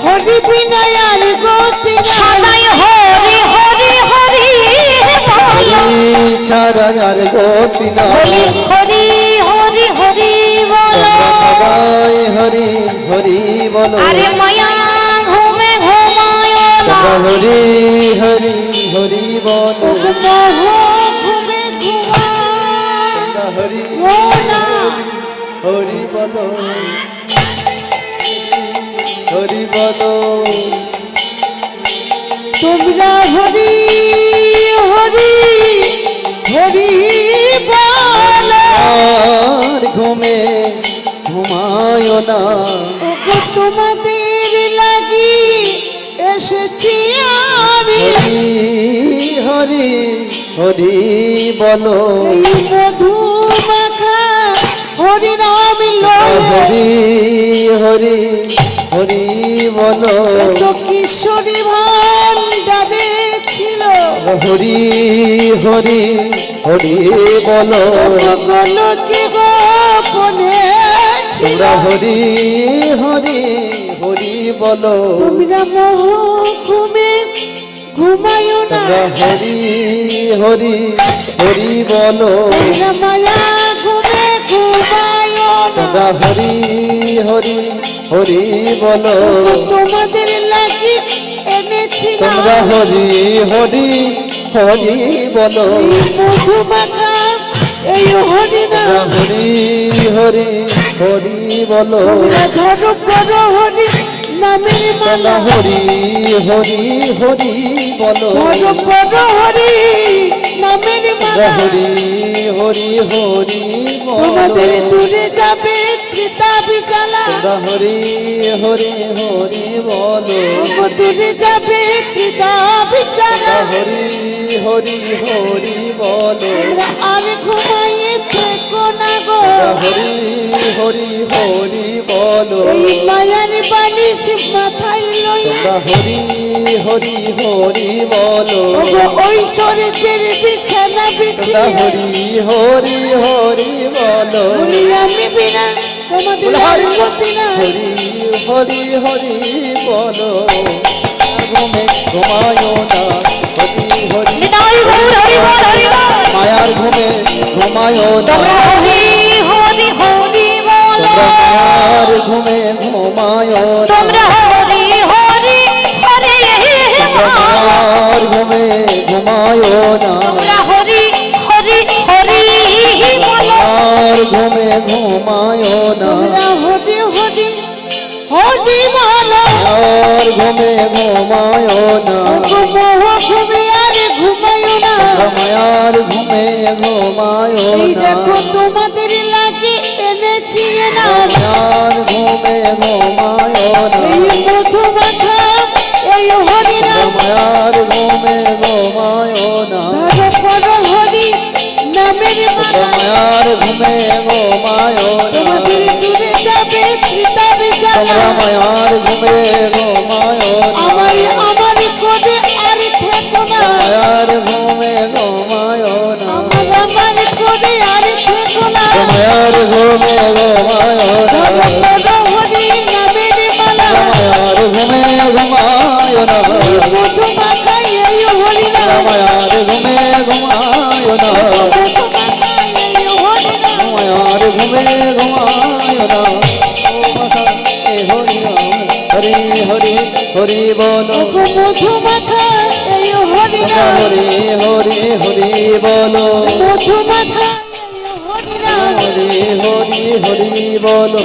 হরি বিনা আর গতি নাই সদাই হরি হরি হরি বলো হরি ছাড়া আর গতি নাই বলি হরি হরি হরি বলো তোমরা সবাই হরি হরি বলো আরে মায়া ঘুমে ঘুমায় না তোমরা হরি হরি হরি বলো মোহ ঘুমে ঘুমা তোমরা হরি না হরি বলো হরি বলো তোমরা হরি হরি হরি বলো আর ঘুমে ঘুমায় না ওগো তোমাদের লাগি এসেছি আমি হরি হরি হরি বলো এই মধু মাখা হরি নাম লয়ে হরি হরি হরি বলো তো কিশোরী ভান্ডারে ছিল হরি হরি হরি বলো গোলকে গোপনে ছিল তোমরা হরি হরি হরি বলো তোমরা মোহ ঘুমে ঘুমায় না তোমরা হরি হরি হরি বলো তোমরা মায়া ঘুমে ঘুমায় না তোমরা হরি হরি হরি বলো তোমাদের লাগি এনেছি না তোমরা হরি হরি হরি বলো মধু মাখা এই হরি না তোমরা হরি হরি হরি বলো তোমরা ধরো করো হরি নামের তোমরা মালা হরি হরি হরি বলো ধরো করো হরি নামের তোমরা মালা হরি হরি হরি বলো তোমাদের দূরে যাবে চিতা বিচালা তোমরা হরি হরি হরি বলো দূরে যাবে চিতা বিচালা তোমরা হরি হরি হরি বলো তোমরা আর ঘুমাইয়ে থেকো না গো তোমরা হরি হরি হরি বলো এই মায়ার বালিশ মাথায় লইয়া তোমরা হরি হরি হরি বলো ওগো ঐশ্বর্যের বিছানা তোমরা বিছিয়ে হরি হরি হরি বলো বলি আমি বিনা তোমাদের আর গতি না হরি হরি হরি বলো ঘুমে ঘুমায় না হরি হরি নিতাই গৌর হরি বল হরি বল মায়ার ঘুমে ঘুমায় না তোমরা হরি হরি হরি বলো তোমরা মায়ার ঘুমে ঘুমায় না তোমরা হরি হরি হরি তোমরা বলো মায়ার ঘুমে ঘুমায় না তোমরা হরি হরি হরি বলো মায়ার ঘুমে ঘুমায় না তোমরা হরি হরি হরি বলো মায়ার ঘুমে ঘুমায় না ওগো মোহ ঘুমে আর ঘুমায়ো না তোমরা মায়ার ঘুমে ঘুমায় এই না দেখো তোমাদের লাগে এনেছি না মায়ার ঘুমে ঘুমায় না এই মধু মাখা এই হরি নাম মায়ার ঘুমে ঘুমায় না ধরো করো হরি নামের মালা মায়ার ঘুমে ঘুমায় না তোমাদের দূরে যাবে চিতা বিচালা তোমরা মায়ার ঘুমে ঘুমায় না আমার আমার করে আর থেকো না মায়ার ঘুমে ঘুমায় না আমার করে আর থেকো না মায়ার ঘুমে ঘুমায় না ধরো করো হরি নামের মালা মায়ার ঘুমে ঘুমায় না মধু মাখা এই হরি নাম মায়ার ঘুমে ঘুমায় না মধু মাখা এই হরি নাম মায়ার ঘুমে ঘুমায় না হরি হরি হরি বলো ওগো মধু মাখা এই হরি নাম হরি হরি হরি বলো মধু মাখা এই হরি নাম হরি হরি হরি বলো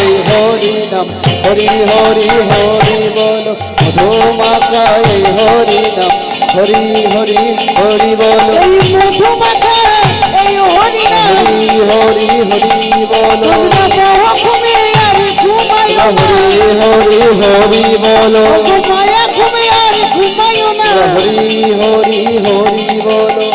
এই হরি নাম হরি হরি হরি বলো মধু মাখা এই হরি নাম হরি হরি হরি বলো এই মধু মাখা এই হরি নাম হরি হরি হরি বলো তোমরা মোহ ঘুমে আর ঘুমায়ো না হরি হরি হরি বলো ওগো মায়া ঘুমে আর ঘুমায়ো না হরি হরি হরি বলো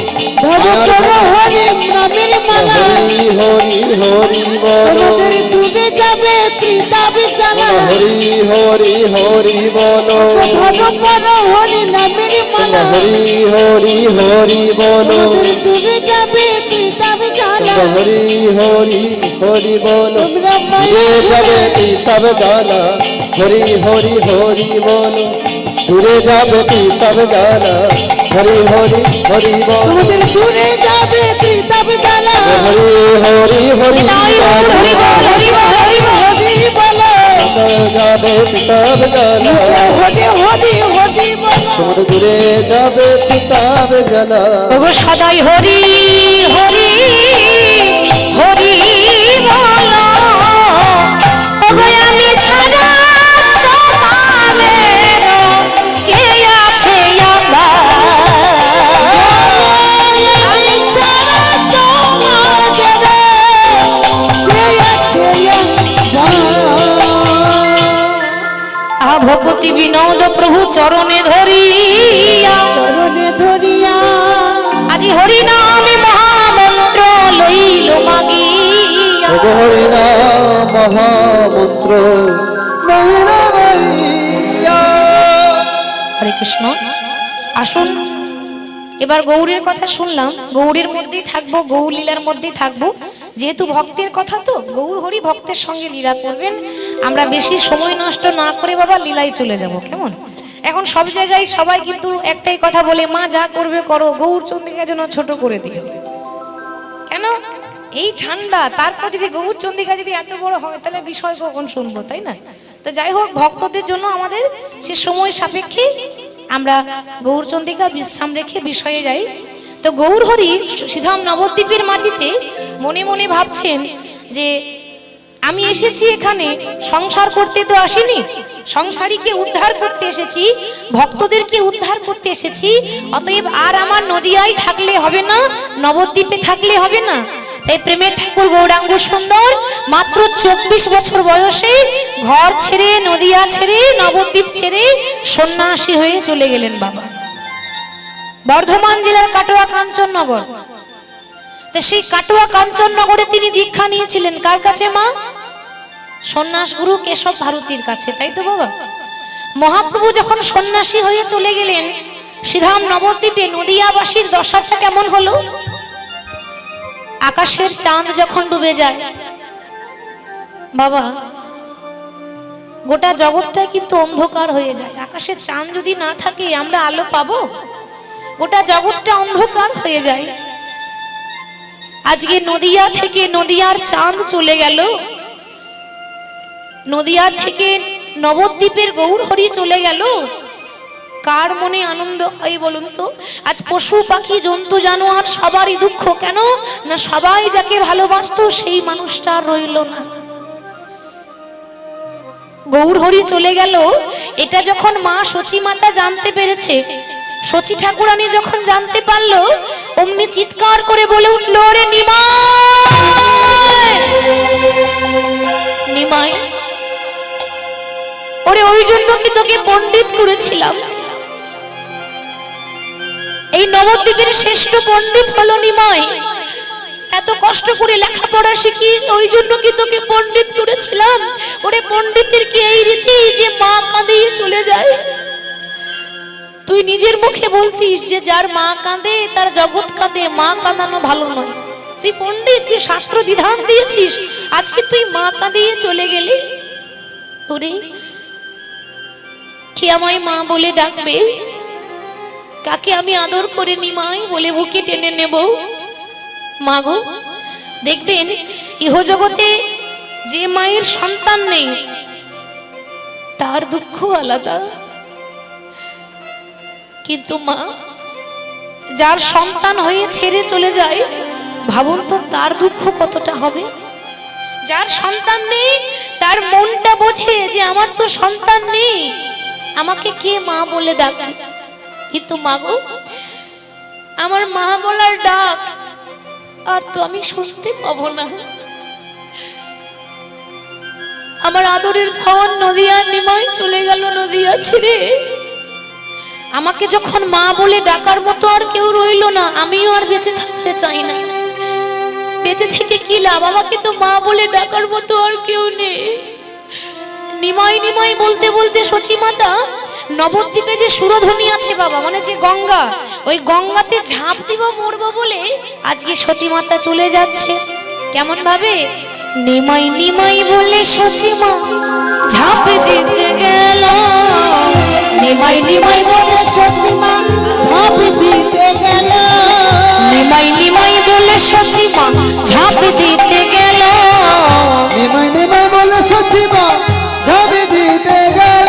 ধরো করো হরি নামের মালা হরি হরি হরি বলো তোমাদের দূরে যাবে চিতা বিচালা হরি হরি হরি বলো ধরো করো হরি নামের মালা হরি হরি হরি বলো দূরে যাবে তীতাব জ্বালা হরি হরি হরি বলো তোমরা দূরে যাবে তীতাব জ্বালা হরি হরি হরি বলো দূরে যাবে তীতাব জ্বালা হরি হরি হরি বলো তোমাদের দূরে যাবে তীতাব জ্বালা হরি হরি হরি হরি বল, হরি বল, হরি বল। হরি বলো যাবে তীতাব জ্বালা হরি হরি হরি বলো তোমরা দূরে যাবে তীতাব জ্বালা ওগো সদাই হরি হরি হরি বলো ওগো আমি ছাড়া তোমাদের কে আছে আমার আমি ছাড়া তোমাদের কে আছে ভগতি বিনোদ প্রভু চরণে ধরিয়া চরণে ধরিয়া আজি হরি নামে মহামন্ত্র লইল মাগিয়া হরি নাম মহামন্ত্র লইয়া। হরে কৃষ্ণ। আসুন এবার গৌরের কথা শুনলাম, গৌরের মধ্যেই থাকবো, গৌর লীলার মধ্যেই থাকবো। যেহেতু ভক্তের কথা তো গৌর হরি ভক্তের সঙ্গে লীলা করবেন, আমরা বেশি সময় নষ্ট না করে বাবা লীলায় চলে যাব। কেমন? এখন সব জায়গায় সবাই কিন্তু একটাই কথা বলে, মা যা করবে করো, গৌর চন্দ্রিকা যেন ছোট করে দিও। কেন? এই ঠান্ডা, তারপর যদি গৌর চন্দ্রিকা যদি এত বড় হয় তাহলে বিষয় কখন শুনবো, তাই না? তো যাই হোক, ভক্তদের জন্য আমাদের সে সময় সাপেক্ষে আমরা গৌর চন্দ্রিকা বিশ্রাম রেখে বিষয়ে যাই। তো গৌর হরি সিধাম নবদ্বীপের মাটিতে মনে মনে ভাবছেন যে আমি এসেছি এখানে সংসার করতে তো আসিনি, সংসারীকে উদ্ধার করতে এসেছি, ভক্তদেরকে উদ্ধার করতে এসেছি। অতএব আর আমার নদিয়ায় থাকলে হবে না, নবদ্বীপে থাকলে হবে না। তাই প্রেমের ঠাকুর গৌরাঙ্গ সুন্দর মাত্র 24 বছর বয়সে ঘর ছেড়ে, নদিয়া ছেড়ে, নবদ্বীপ ছেড়ে সন্ন্যাসী হয়ে চলে গেলেন বাবা বর্ধমান জেলার কাটোয়া কাঞ্চননগর। তো সেই কাটোয়া কাঞ্চননগরে তিনি দীক্ষা নিয়েছিলেন কার কাছে মা? সন্ন্যাস গুরু কেশব ভারতীর কাছে, তাই তো বাবা? মহাপ্রভু যখন সন্ন্যাসী হয়ে চলে গেলেন, সিধাম নবদ্বীপে নদিয়াবাসীর দশাটা কেমন হলো? আকাশের চাঁদ যখন ডুবে যায় বাবা, গোটা জগৎটাই কিন্তু অন্ধকার হয়ে যায়। আকাশের চাঁদ যদি না থাকে আমরা আলো পাবো? গোটা জগৎটা অন্ধকার হয়ে যায়। আজকে নদিয়া থেকে নদিয়ার চাঁদ চলে গেল, নদিয়া থেকে নবদ্বীপের গৌর হরি চলে গেল, কার মনে আনন্দ হয় বলুন তো? আজ পশু পাখি জন্তু জানোয়ার সবারই দুঃখ। কেন না? সবাই যাকে ভালোবাসতো সেই মানুষটা রইল না। গৌর হরি চলে গেল, এটা যখন মা সচী মাতা জানতে পেরেছে, সচী ঠাকুরানী যখন জানতে পারলো, অমনি চিৎকার করে বলে উঠল, রে নিমাই, নিমাই, ওরে ওই জন্য কি তোকে পণ্ডিত করেছিলাম? এই নবদ্বীপের শ্রেষ্ঠ পণ্ডিত হলো নিমাই। এত কষ্ট করে লেখাপড়া শিখি, ওই জন্য কি তোকে পণ্ডিত করেছিলাম? ওরে পণ্ডিতের কি এই রীতি যে মা কাঁদিয়ে চলে যায়? তুই নিজের মুখে বলতিস যে যার মা কাঁদে তার জগৎ কাঁদে, মা কাঁদানো ভালো নয়। তুই পণ্ডিত, তুই শাস্ত্র বিধান দিয়েছিস, আজকে তুই মা কাঁদিয়ে চলে গেলি। ওরে কে আমায় মা বলে ডাকবে? কাকে আমি আদর করে নিমাই বলে বুকে টেনে নেব? মা গো, দেখবেন ইহজগতে যে মায়ের সন্তান নেই তার দুঃখ আলাদা, কিন্তু মা যার সন্তান হয়ে ছেড়ে চলে যায়, ভাবুন তো তার দুঃখ কতটা হবে। যার সন্তান নেই তার মনটা বোঝে যে আমার তো সন্তান নেই, আমাকে কে মা বলে ডাকবে? কিন্তু মা গো, আমার মা বলার ডাক আর তো আমি শুনতে পাবো না। আমার আদরের ধন নদিয়া নিমাই চলে গেল নদিয়া ছেড়ে। আমাকে যখন মা বলে ডাকার মতো আর কেউ রইল না, আমিও আর বেঁচে থাকতে চাই না। বেঁচে থেকে কি লাভ? আমাকে তো মা বলে ডাকার মতো আর কেউ নেই। নিমাই নিমাই বলতে বলতে সচী মাতা নবদ্বীপে যে সুরধনী আছে বাবা, মানে যে গঙ্গা, ওই গঙ্গাতে ঝাঁপ দিব মরবো বলে আজকে সতী মাতা চলে যাচ্ছে। কেমন ভাবে? নিমাই নিমাই বলে সতী মা ঝাঁপ দিতে গেল, নিমাই নিমাই বলে সতী মা ঝাঁপ দিতে গেল, নিমাই নিমাই বলে সতী মা ঝাঁপ দিতে গেল, নিমাই নিমাই বলে সচিবা ঝাঁপি দিতে গেল।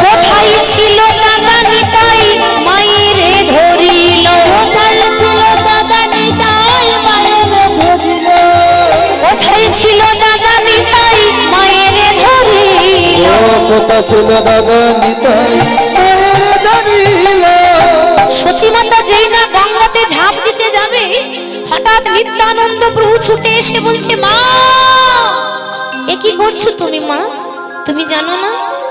কোথায় ছিল দাদা নিতাই মায়েরে ধরিল, কোথায় ছিল দাদা নিতাই মায়েরে ধরিল, কোথায় ছিল দাদা নিতাই মায়েরে ধরিল, ও কোথা ছিল দাদা নিতাই মায়ের ধরিল। সচিমাতা যেই না গঙ্গাতে ঝাঁপ দিতে যাবে, হঠাৎ নিত্যানন্দ প্রভু ছুটে এসে বলছে, মা এ কি করছো তুমি মা? তুমি জানো না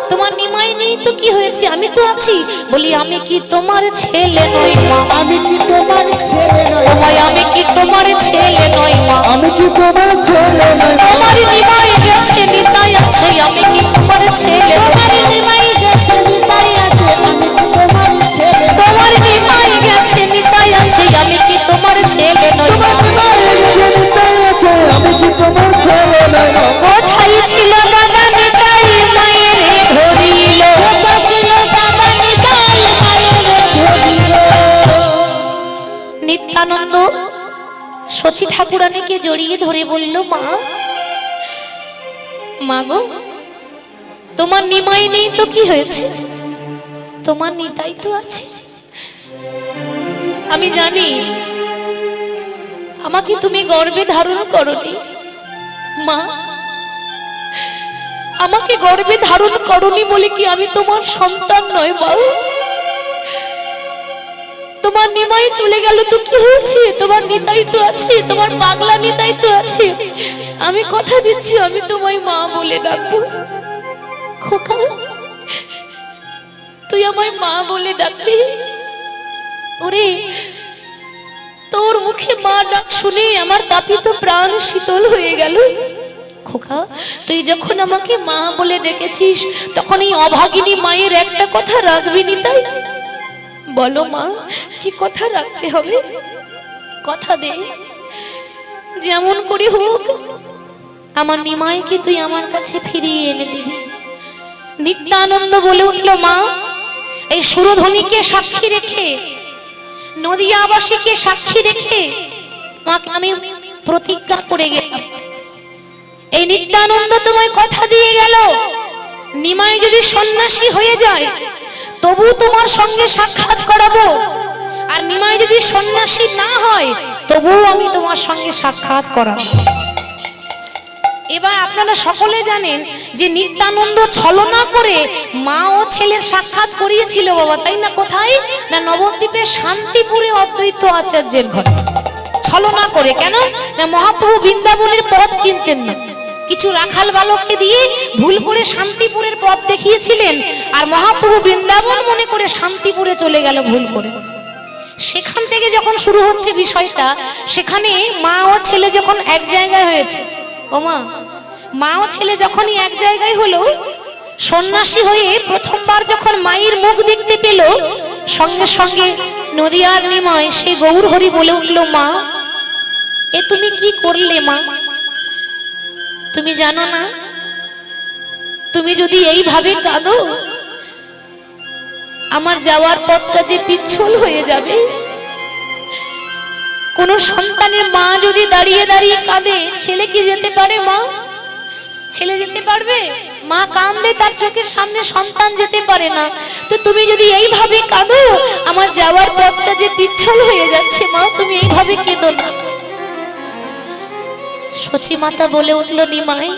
তোমার নিমাই নেই তো কি হয়েছে, আমি তো আছি। বলি আমি কি তোমার ছেলে নই মা? আমি কি তোমার ছেলে নই? তোমায় আমি কি তোমার ছেলে নই মা? আমি কি তোমার ছেলে নই? তোমার নিমাই গেছে নিতাই আছে, আমি কি তোমার ছেলে? তোমার নিমাই গেছে নিতাই আছে, আমি কি তোমার ছেলে? তোমার নিমাই গেছে নিতাই আছে, আমি কি তোমার ছেলে নই? তোমার মায়ের যে নিতাই আছে, আমি কি তোমার ছেলে নই? কোথায় ছিল দাদা নিতাই মায়েরে ধরিল, কোথায় ছিল দাদা নিতাই মায়েরে ধরিল। নিত্যানন্দ শচী ঠাকুরানীকে জড়িয়ে ধরে বলল, মা মা গো, তোমার নিমাই নেই তো কি হয়েছে, তোমার নিতাই তো আছে। আমি জানি আমাকে তুমি গর্ভে ধারণ করনি মা, আমাকে গর্ভে ধারণ করনি বলে কি আমি তোমার সন্তান নয় মা? তোমার নিমাই চলে গেল তো কি হয়েছে, তোমার নিতাই তো আছে, তোমার পাগলা নিতাই তো আছে। আমি কথা দিচ্ছি আমি তোমায় মা বলে ডাকবো। খোকা তুই আমায় মা বলে ডাকবি? ওরে তোর মুখে মা ডাক শুনে আমার তাপিত প্রাণ শীতল হয়ে গেল। খোকা তুই যখন আমাকে মা বলে ডেকেছিস, তখন এই অভাগিনী মায়ের একটা কথা রাখবি নিতাই? বলো মা, কি কথা রাখতে হবে? কথা দে, যেমন করে হোক আমার নিমাইকে তুই আমার কাছে ফিরিয়ে এনে দিবি। নিত্যানন্দ বলে উঠল, মা এই সুরধ্বনিকে সাক্ষী রেখে, নদিয়াবাসীকে সাক্ষী রেখে মাকে আমি প্রতিজ্ঞা করে গেলাম, এই নিত্যানন্দ তোমায় কথা দিয়ে গেল, নিমাই যদি সন্ন্যাসী হয়ে যায় তবু তোমার সঙ্গে সাক্ষাৎ করাবো, আর নিমাই যদি সন্ন্যাসী না হয় তবুও আমি তোমার সঙ্গে সাক্ষাৎ করাবো। এবার আপনারা সকলে জানেন যে নিত্যানন্দ ছলনা করে মা ও ছেলের সাক্ষাৎ করিয়েছিল বাবা, তাই না? কোথায় না? নবদ্বীপের শান্তিপুরে অদ্বৈত আচার্যের ঘরে ছলনা করে। কেন না? মহাপ্রভু বৃন্দাবনের পথ চিনতেন না, কিছু রাখাল বালককে দিয়ে ভুল করে শান্তিপুরের পথ দেখিয়েছিলেন, আর মহাপ্রভু বৃন্দাবন মনে করে শান্তিপুরে চলে গেল ভুল করে। সেখান থেকে যখন শুরু হচ্ছে বিষয়টা, সেখানে মা ও ছেলে যখন এক জায়গায় হয়েছে, ও মা, মা ও ছেলে যখনই এক জায়গায় হলো, সন্ন্যাসী হয়ে প্রথমবার যখন মায়ের মুখ দেখতে পেল, সঙ্গে সঙ্গে নদিয়ার নিমাই সেই গৌর হরি বলে উঠল, মা এ তুমি কি করলে মা? তুমি জানো না তুমি যদি এইভাবে কাঁদো আমার যাওয়ার পথটা যে পিচ্ছল হয়ে যাবে। কোন সন্তানের মা যদি দাঁড়িয়ে দাঁড়িয়ে কাঁদে, ছেলে কি যেতে পারে মা? ছেলে যেতে পারবে? মা কাঁদলে তার চোখের সামনে সন্তান যেতে পারে না। তো তুমি যদি এইভাবে কাঁদো আমার যাওয়ার পথটা যে পিচ্ছল হয়ে যাচ্ছে মা, তুমি এইভাবে কেঁদো না। সচী মাতা বলে উঠল, নিমাই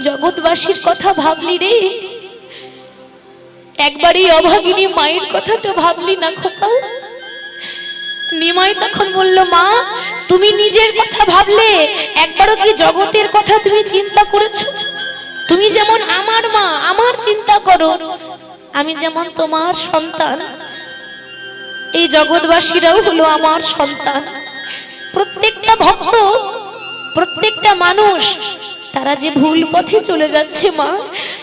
জগৎবাসীর কথা ভাবলি রে, একবারই অভাগিনী মায়ের কথাটা ভাবলি না খোকা? নিমাই তখন বলল, মা তুমি নিজের কথা ভাবলে, একবারও কি জগতের কথা তুমি চিন্তা করেছো? তুমি যেমন আমার মা, আমার চিন্তা করো, আমি যেমন তোমার সন্তান, এই জগৎবাসীরাও হলো আমার সন্তান। প্রত্যেকটা ভক্ত, প্রত্যেকটা মানুষ তারা যে ভুল পথে চলে যাচ্ছে মা।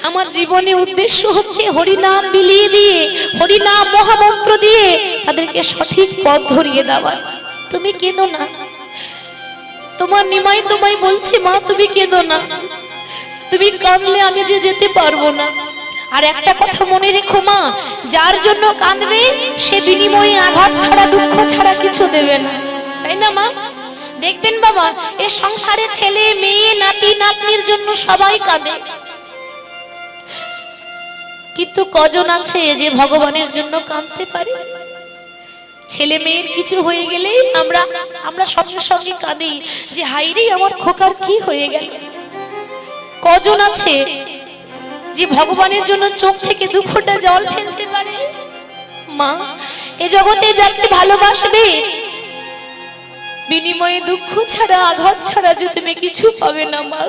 আমার জীবনে উদ্দেশ্য হচ্ছে হরিনাম বিলিয়ে দিয়ে, হরিনাম মহামন্ত্র দিয়ে তাদেরকে সঠিক পথ ধরিয়ে দেওয়া। তুমি কেঁদো না, তোমার নিমাই তোমায় বলছে মা, তুমি কেঁদো না। তুমি কাঁদলে আমি যে যেতে পারবো না। আর একটা কথা মনে রেখো মা, যার জন্য কাঁদবে সে বিনিময়ে আঘাত ছাড়া, দুঃখ ছাড়া কিছু দেবে না, তাই না মা? দেখবেন বাবা, এ সংসারে ছেলে মেয়ে নাতি নাতনির জন্য সবাই কাঁদে, কিন্তু কজন আছে যে ভগবানের জন্য কাঁদতে পারে? ছেলে মেয়ের কিছু হয়ে গেলে আমরা সঙ্গে সঙ্গে কাঁদি যে হাই রে আমার খোকার কি হয়ে গেল। কজন আছে যে ভগবানের জন্য চোখ থেকে দুঃখটা জল ফেলতে পারে? মা, এ জগতে যাকে ভালোবাসবে বিনিময়ে দুঃখ ছাড়া, আঘাত ছাড়া যে তুমি কিছু পাবে না মা।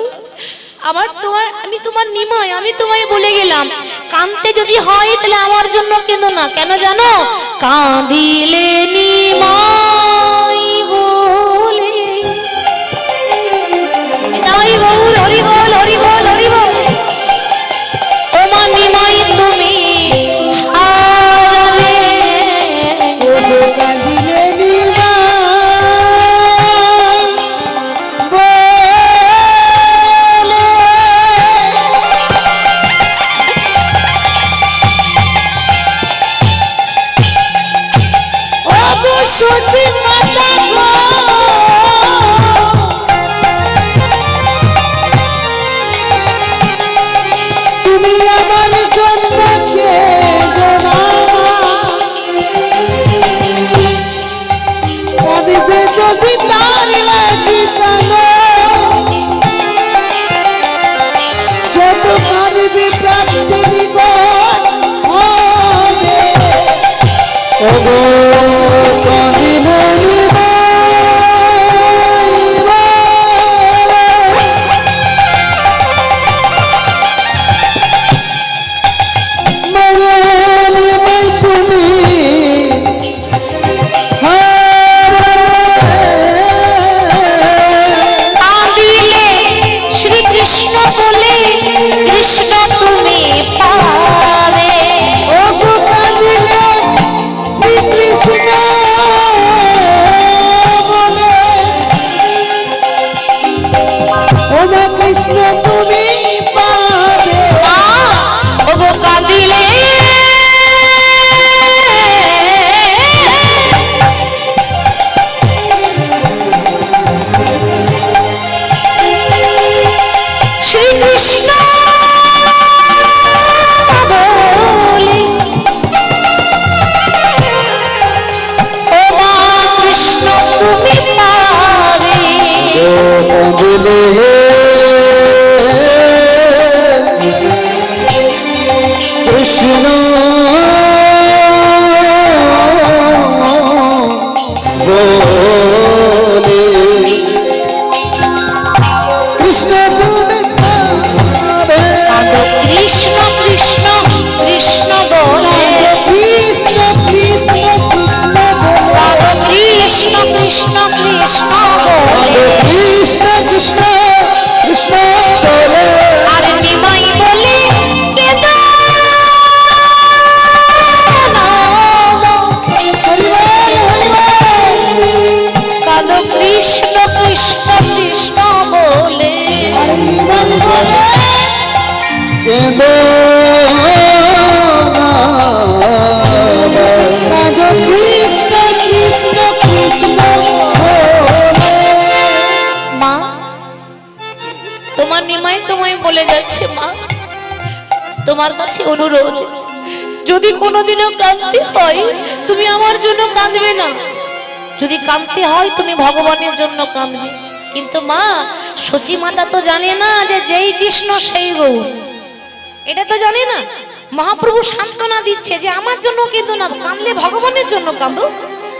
আমি তোমার নিমাই, আমি তোমায় বলে গেলাম, কাঁদতে যদি হয় তাহলে আমার জন্য কেঁদো না। কেন জানো? কাঁদিলে নিমাই বলে, তাই গৌর হরি বল, হরি বল, হরি বল। ও মা নিমাই তুমি হারালে, কাঁদিলে নিমাই বলে, সতী মাতা গো, তুমি আমার জন্য কেঁদো না, কাঁদিবে যদি তার লাগি কেন, যত কাঁদিবে প্রাপ্তির গণ হবে। ওগো কাঁদিলে নিমাই বলে, নিমাই তুমি কাঁদিলে শ্রীকৃষ্ণ বলে, কৃষ্ণ তুমি পাবে। ওগো কাঁদিলে শ্রীকৃষ্ণ বলে, ওগো কৃষ্ণ তুমি পাবে। ওগো কাঁদিলে শ্রীকৃষ্ণ বলে, ও মা কৃষ্ণ তুমি পাবে। কাঁদিলে কৃষ্ণ বলে, কৃষ্ণ তুমি পাবে। কৃষ্ণ কৃষ্ণ কৃষ্ণ বলে, কৃষ্ণ কৃষ্ণ কৃষ্ণ বলে, কৃষ্ণ কৃষ্ণ কৃষ্ণ বলে, কৃষ্ণ কৃষ্ণ কৃষ্ণ বলে, আর নিমাই বলে কেঁদো না। হরি বল, হরি বল। কাঁদো কৃষ্ণ কৃষ্ণ কৃষ্ণ বলে, আর নিমাই বলে, কেঁদো না। কাঁদো কৃষ্ণ কৃষ্ণ কৃষ্ণ বলে। মা তোমার নিমাই তোমায় বলে যাচ্ছে মা, তোমার কাছে অনুরোধ, যদি কোনোদিনও কাঁদতে হয় তুমি আমার জন্য কাঁদবে না। যদি কাঁদতে হয় তুমি ভগবানের জন্য কাঁদবে। কিন্তু মা, সচী মাতা তো জানে না যে যেই কৃষ্ণ সেই গৌর, এটা তো জানে না। মহাপ্রভু সান্ত্বনা দিচ্ছে যে আমার জন্য কিন্তু না, কাঁদলে ভগবানের জন্য কাঁদো,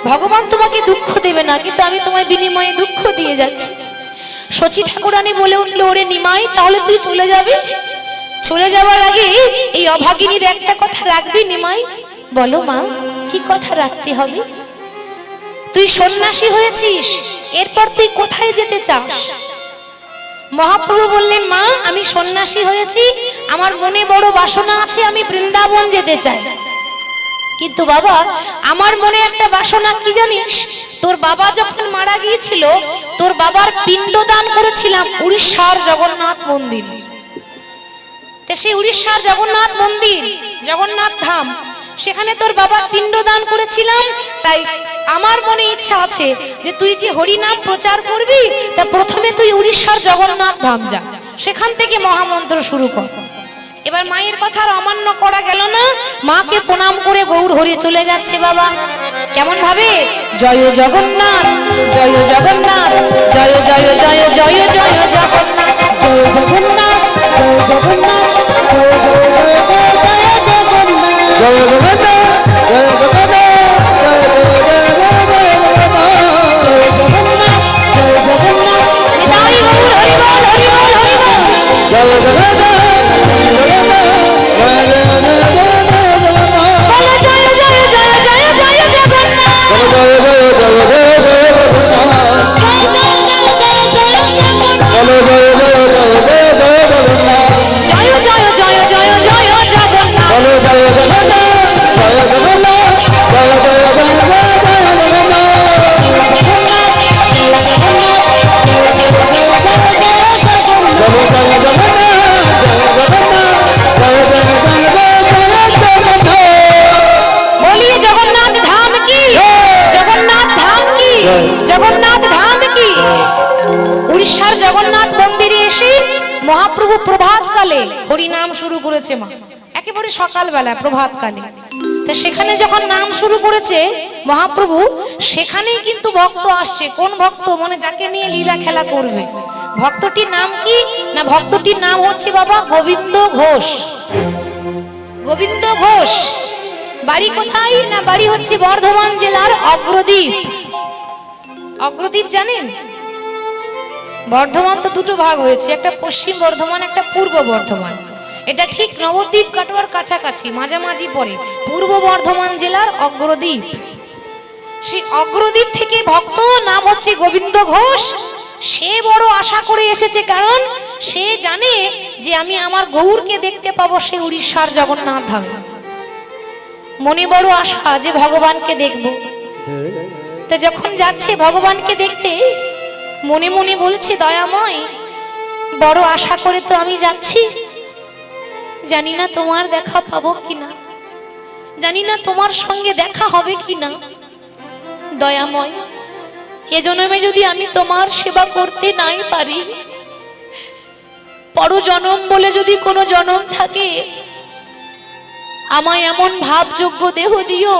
ভগবান তোমাকে দুঃখ দেবে না, কিন্তু আমি তোমায় বিনিময়ে দুঃখ দিয়ে যাচ্ছি। সচী ঠাকুরানী বলে উঠলো, ওরে নিমাই তাহলে তুই চলে যাবি? চলে যাওয়ার আগে এই অভাগিনীর একটা কথা রাখবি নিমাই? বলো মা, কি কথা রাখতে হবে? তুই সন্ন্যাসী হয়েছিস, এরপর তুই কোথায় যেতে চাস? মহাপ্রভু বললেন, মা আমি সন্ন্যাসী হয়েছি, আমার মনে বড় বাসনা আছে, আমি বৃন্দাবন যেতে চাই। কিন্তু বাবা, আমার মনে একটা বাসনা কি জানিস? তোর বাবা যখন মারা গিয়েছিল, তোর বাবার পিণ্ডদান করেছিলাম উড়িষ্যার জগন্নাথ মন্দির। তো সেই উড়িষ্যার জগন্নাথ মন্দির, জগন্নাথ ধাম, সেখানে তোর বাবার পিণ্ডদান করেছিলাম। তাই আমার মনে ইচ্ছা আছে যে তুই যে হরিনাম প্রচার করবি, তা প্রথমে তুই উড়িষ্যার জগন্নাথ ধাম যা, সেখান থেকে মহামন্ত্র শুরু কর। এবার মায়ের কথা আর অমান্য করা গেল না, মাকে প্রণাম করে গৌর হরি চলে যাচ্ছে। বাবা কেমন ভাবে, জয় জগন্নাথ, জয় জগন্নাথ, জয় জয় জয় জয় জয় জগন্নাথ, জয় জগন্নাথ, জয় জগন্নাথ, জয় জয় জয় জয় জগন্নাথ। জয় জগন্নাথ, জয় জগন্নাথ, জয় জয় জয় জয় জগন্নাথ। নিতাই গৌর হরি বল, হরি বল, হরি বল। জয় জগন্নাথ, জয় জগন্নাথ, জয় জয় জয় জয় জগন্নাথ। বলো জয় জয় জয় জয় জয় জগন্নাথ। জয় জয় জয় জয় জয় জগন্নাথ। বলো জয় জয় জয় জয় জয় জগন্নাথ। জয় জয় জয় জয় জয় জগন্নাথ। বলো জয় জগন্নাথ, জয় জগন্নাথ, জয় জয় জয় জয় बोलिए जगन्नाथ धाम की, जगन्नाथ धाम की, जगन्नाथ धाम की। উড়িষ্যার জগন্নাথ মন্দিরে এসে মহাপ্রভু প্রভাত কালে হরি নাম শুরু করেছে। মা একেবারে সকালবেলা প্রভাত কালে, তো সেখানে যখন নাম শুরু করেছে মহাপ্রভু, সেখানেই কিন্তু ভক্ত আসছে। কোন ভক্ত? মানে যাকে নিয়ে লীলা খেলা করবে। ভক্তটির নাম কি না, ভক্তটির নাম হচ্ছে বাবা গোবিন্দ ঘোষ। গোবিন্দ ঘোষ বাড়ি কোথায় না, বাড়ি হচ্ছে বর্ধমান জেলার অগ্রদ্বীপ। অগ্রদ্বীপ জানেন? বর্ধমান তো দুটো ভাগ হয়েছে, একটা পশ্চিম বর্ধমান, একটা পূর্ব বর্ধমান। এটা ঠিক নবদ্বীপ কাটোয়ার কাছাকাছি, মাঝামাঝি পড়ে পূর্ব বর্ধমান জেলার অগ্রদ্বীপ। সেই অগ্রদ্বীপ থেকে ভক্ত, নাম হচ্ছে গোবিন্দ ঘোষ। সে বড় আশা করে এসেছে, কারণ সে জানে যে আমি আমার গৌরকে দেখতে পাবো সেই উড়িষ্যার জগন্নাথ ধামে। মনে বড় আশা যে ভগবানকে দেখব। তো যখন যাচ্ছে ভগবানকে দেখতে, মনে মনে বলছে, দয়াময় বড় আশা করে তো আমি যাচ্ছি, জানি না তোমার দেখা পাবো কিনা, জানি না তোমার সঙ্গে দেখা হবে কিনা। দয়াময়, এ জন্মে যদি আমি তোমার সেবা করতে নাই পারি, পর জনম বলে যদি কোনো জনম থাকে, আমায় এমন ভাবযোগ্য দেহ দিও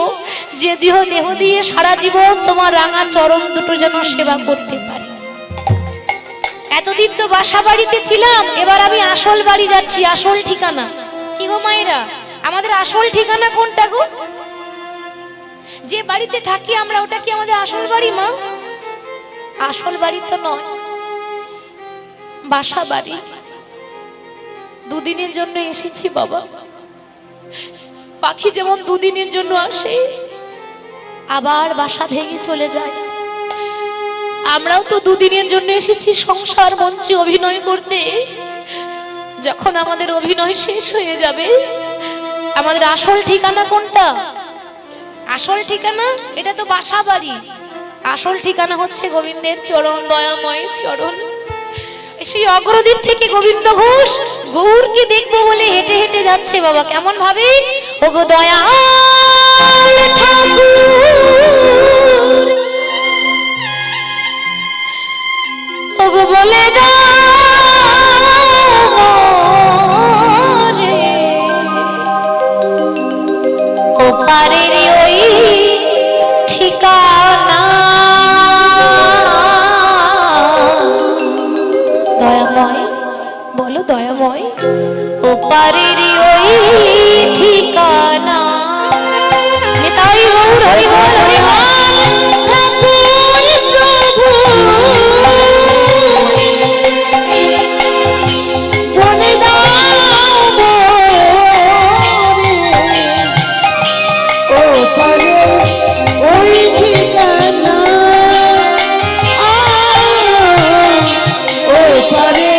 যে দেহ দিয়ে সারা জীবন তোমার রাঙা চরণ দুটো যেন সেবা করতে পারি। এতদিন তো বাসা বাড়িতে ছিলাম, এবার আমি আসল বাড়ি যাচ্ছি, আসল ঠিকানা। কি গো মায়েরা, আমাদের আসল ঠিকানা কোনটা গো? যে বাড়িতে থাকি আমরা, ওটা কি আমাদের আসল বাড়ি মা? আসল বাড়ি তো নয়, বাসা বাড়ি। দুদিনের জন্য এসেছি বাবা। পাখি যেমন দুদিনের জন্য আসে, আবার বাসা ভেঙে চলে যায়, আমরাও তো দুদিনের জন্য এসেছি সংসার মঞ্চে অভিনয় করতে। যখন আমাদের অভিনয় শেষ হয়ে যাবে, আমাদের আসল ঠিকানা কোনটা? আসল ঠিকানা এটা তো বাসা বাড়ি, আসল ঠিকানা হচ্ছে গোবিন্দের চরণ, দয়াময়ের চরণ। সেই অগ্রদ্বীপ থেকে গোবিন্দ ঘোষ গৌরকে দেখবো বলে হেঁটে হেঁটে যাচ্ছে বাবা। কেমন ভাবে, ওগো দয়াল ঠাকুর, ওগো বলে দাও রে, ও পারের ওই ঠিকানা। দয়াময় বলো, দয়াময় ও পারের ওই ঠিকানা। নিতাই গৌর হরি বল, হরি বল। ও পারে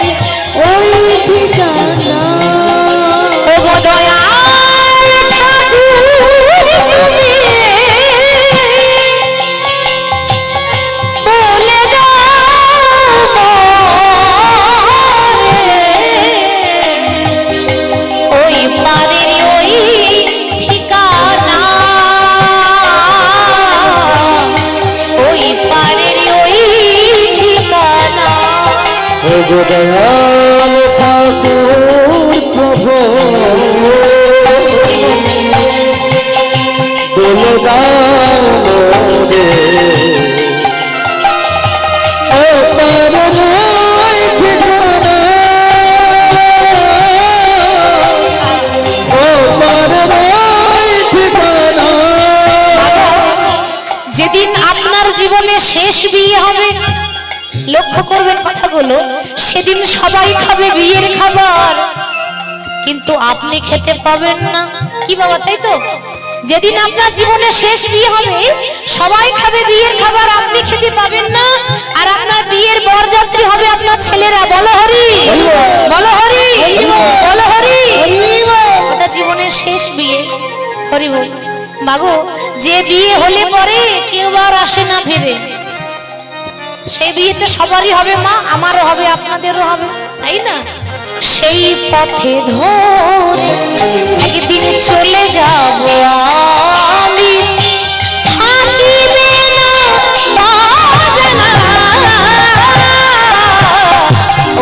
বিয়ে হবে, লক্ষ্য করবেন কথাগুলো, সেদিন সবাই খাবে বিয়ের খাবার, কিন্তু আপনি খেতে পাবেন না। কি বাবা, তাই তো? যেদিন আপনার জীবনে শেষ বিয়ে হবে, সবাই খাবে বিয়ের খাবার, আপনি খেতে পাবেন না। আর আপনার বিয়ের বরযাত্রী হবে আপনার ছেলেরা। বলো হরি, বলো হরি, বলো হরি। ওটা জীবনের শেষ বিয়ে। হরি বল। মাগো, যে বিয়ে হলে পরে কেউ আর আসে না ফিরে, সেই বিয়েতে সবারই হবে মা, আমারও হবে, আপনাদেরও হবে, তাই না? সেই পথে ধরে একদিন চলে যাব আমি, থাকিবে না বাজনা,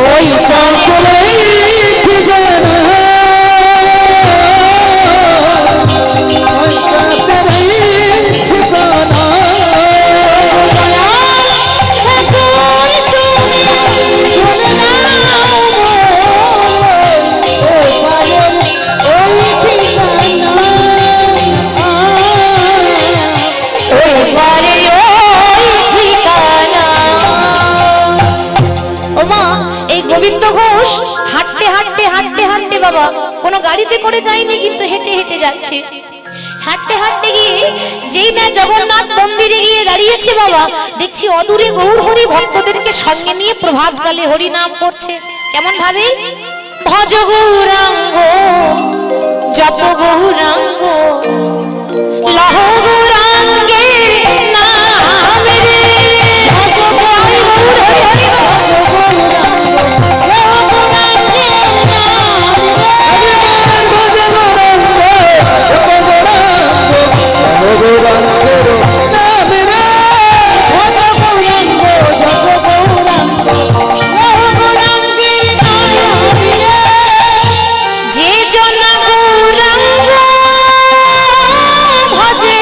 ওই পথেই ঠিকানা, ওই পথেই ঠিকানা। গোবিন্দ ঘোষ হাঁটতে হাঁটতে হাঁটতে হাঁটতে, বাবা কোনো গাড়িতে করে যায়নি, কিন্তু হেঁটে হেঁটে যাচ্ছে। হাঁটতে হাঁটতে গিয়ে যেই না জগন্নাথ মন্দিরে গিয়ে দাঁড়িয়েছে, বাবা দেখছি অদূরে গৌর হরি ভক্তদেরকে সঙ্গে নিয়ে প্রভাতকালে হরি নাম করছে। কেমন ভাবে? ভজ গৌরাঙ্গ, জপ গৌরাঙ্গ, লহ গৌরাঙ্গের নাম রে। যে জন গৌরাঙ্গ ভজে,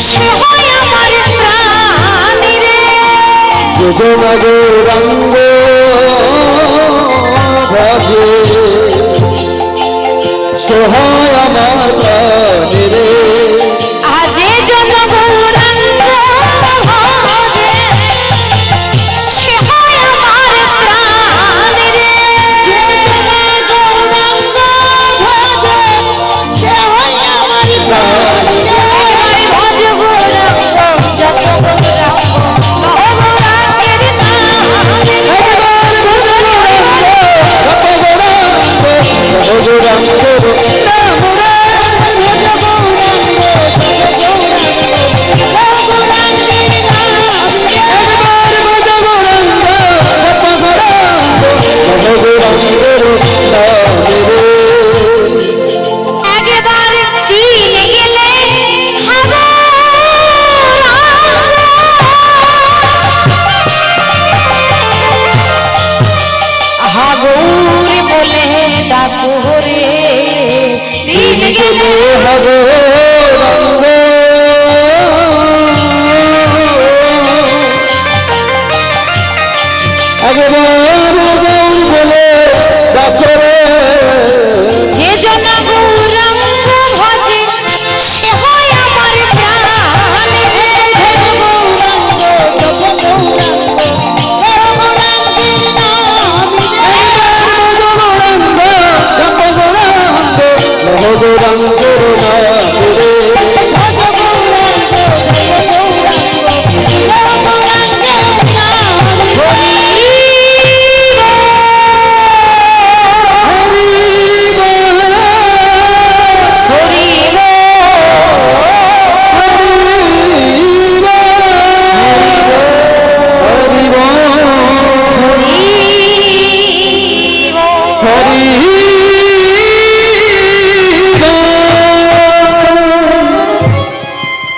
সে হয় আমার প্রাণ রে। যোজন গৌরাঙ্গ ভজে, সহায় আমার প্রাণে রে। আজে জন গৌরাঙ্গ ভজে, সে হয় আমার প্রাণ রে। যে জন গৌরাঙ্গ ভজে, সে হয় আমার প্রাণ রে। ভজ গৌরাঙ্গ, জপ গৌরাঙ্গ, লহ গৌরাঙ্গের নাম রে। একবার ভজ গৌরাঙ্গ, জপ গৌরাঙ্গ,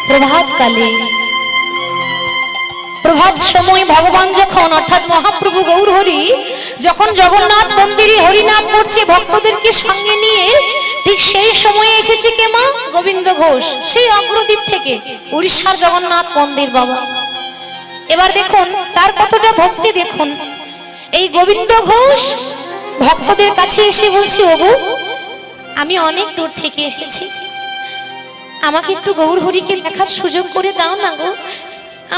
প্রভাতকালে, প্রভাত সময় ভগবান যখন, অর্থাৎ মহাপ্রভু গৌর হরি যখন জগন্নাথ মন্দিরে হরিনাম করছে ভক্তদেরকে সঙ্গে নিয়ে, ঠিক সেই সময়ে এসেছে কে মা? গোবিন্দ ঘোষ, সেই অগ্রদ্বীপ থেকে, উড়িষ্যার জগন্নাথ মন্দির বাবা। এবার দেখুন তার কতটা ভক্তি দেখুন। এই গোবিন্দ ঘোষ ভক্তদের কাছে এসে বলছে, ওগো আমি অনেক দূর থেকে এসেছি, আমাকে একটু গৌর হরিকে দেখার সুযোগ করে দাও না গো,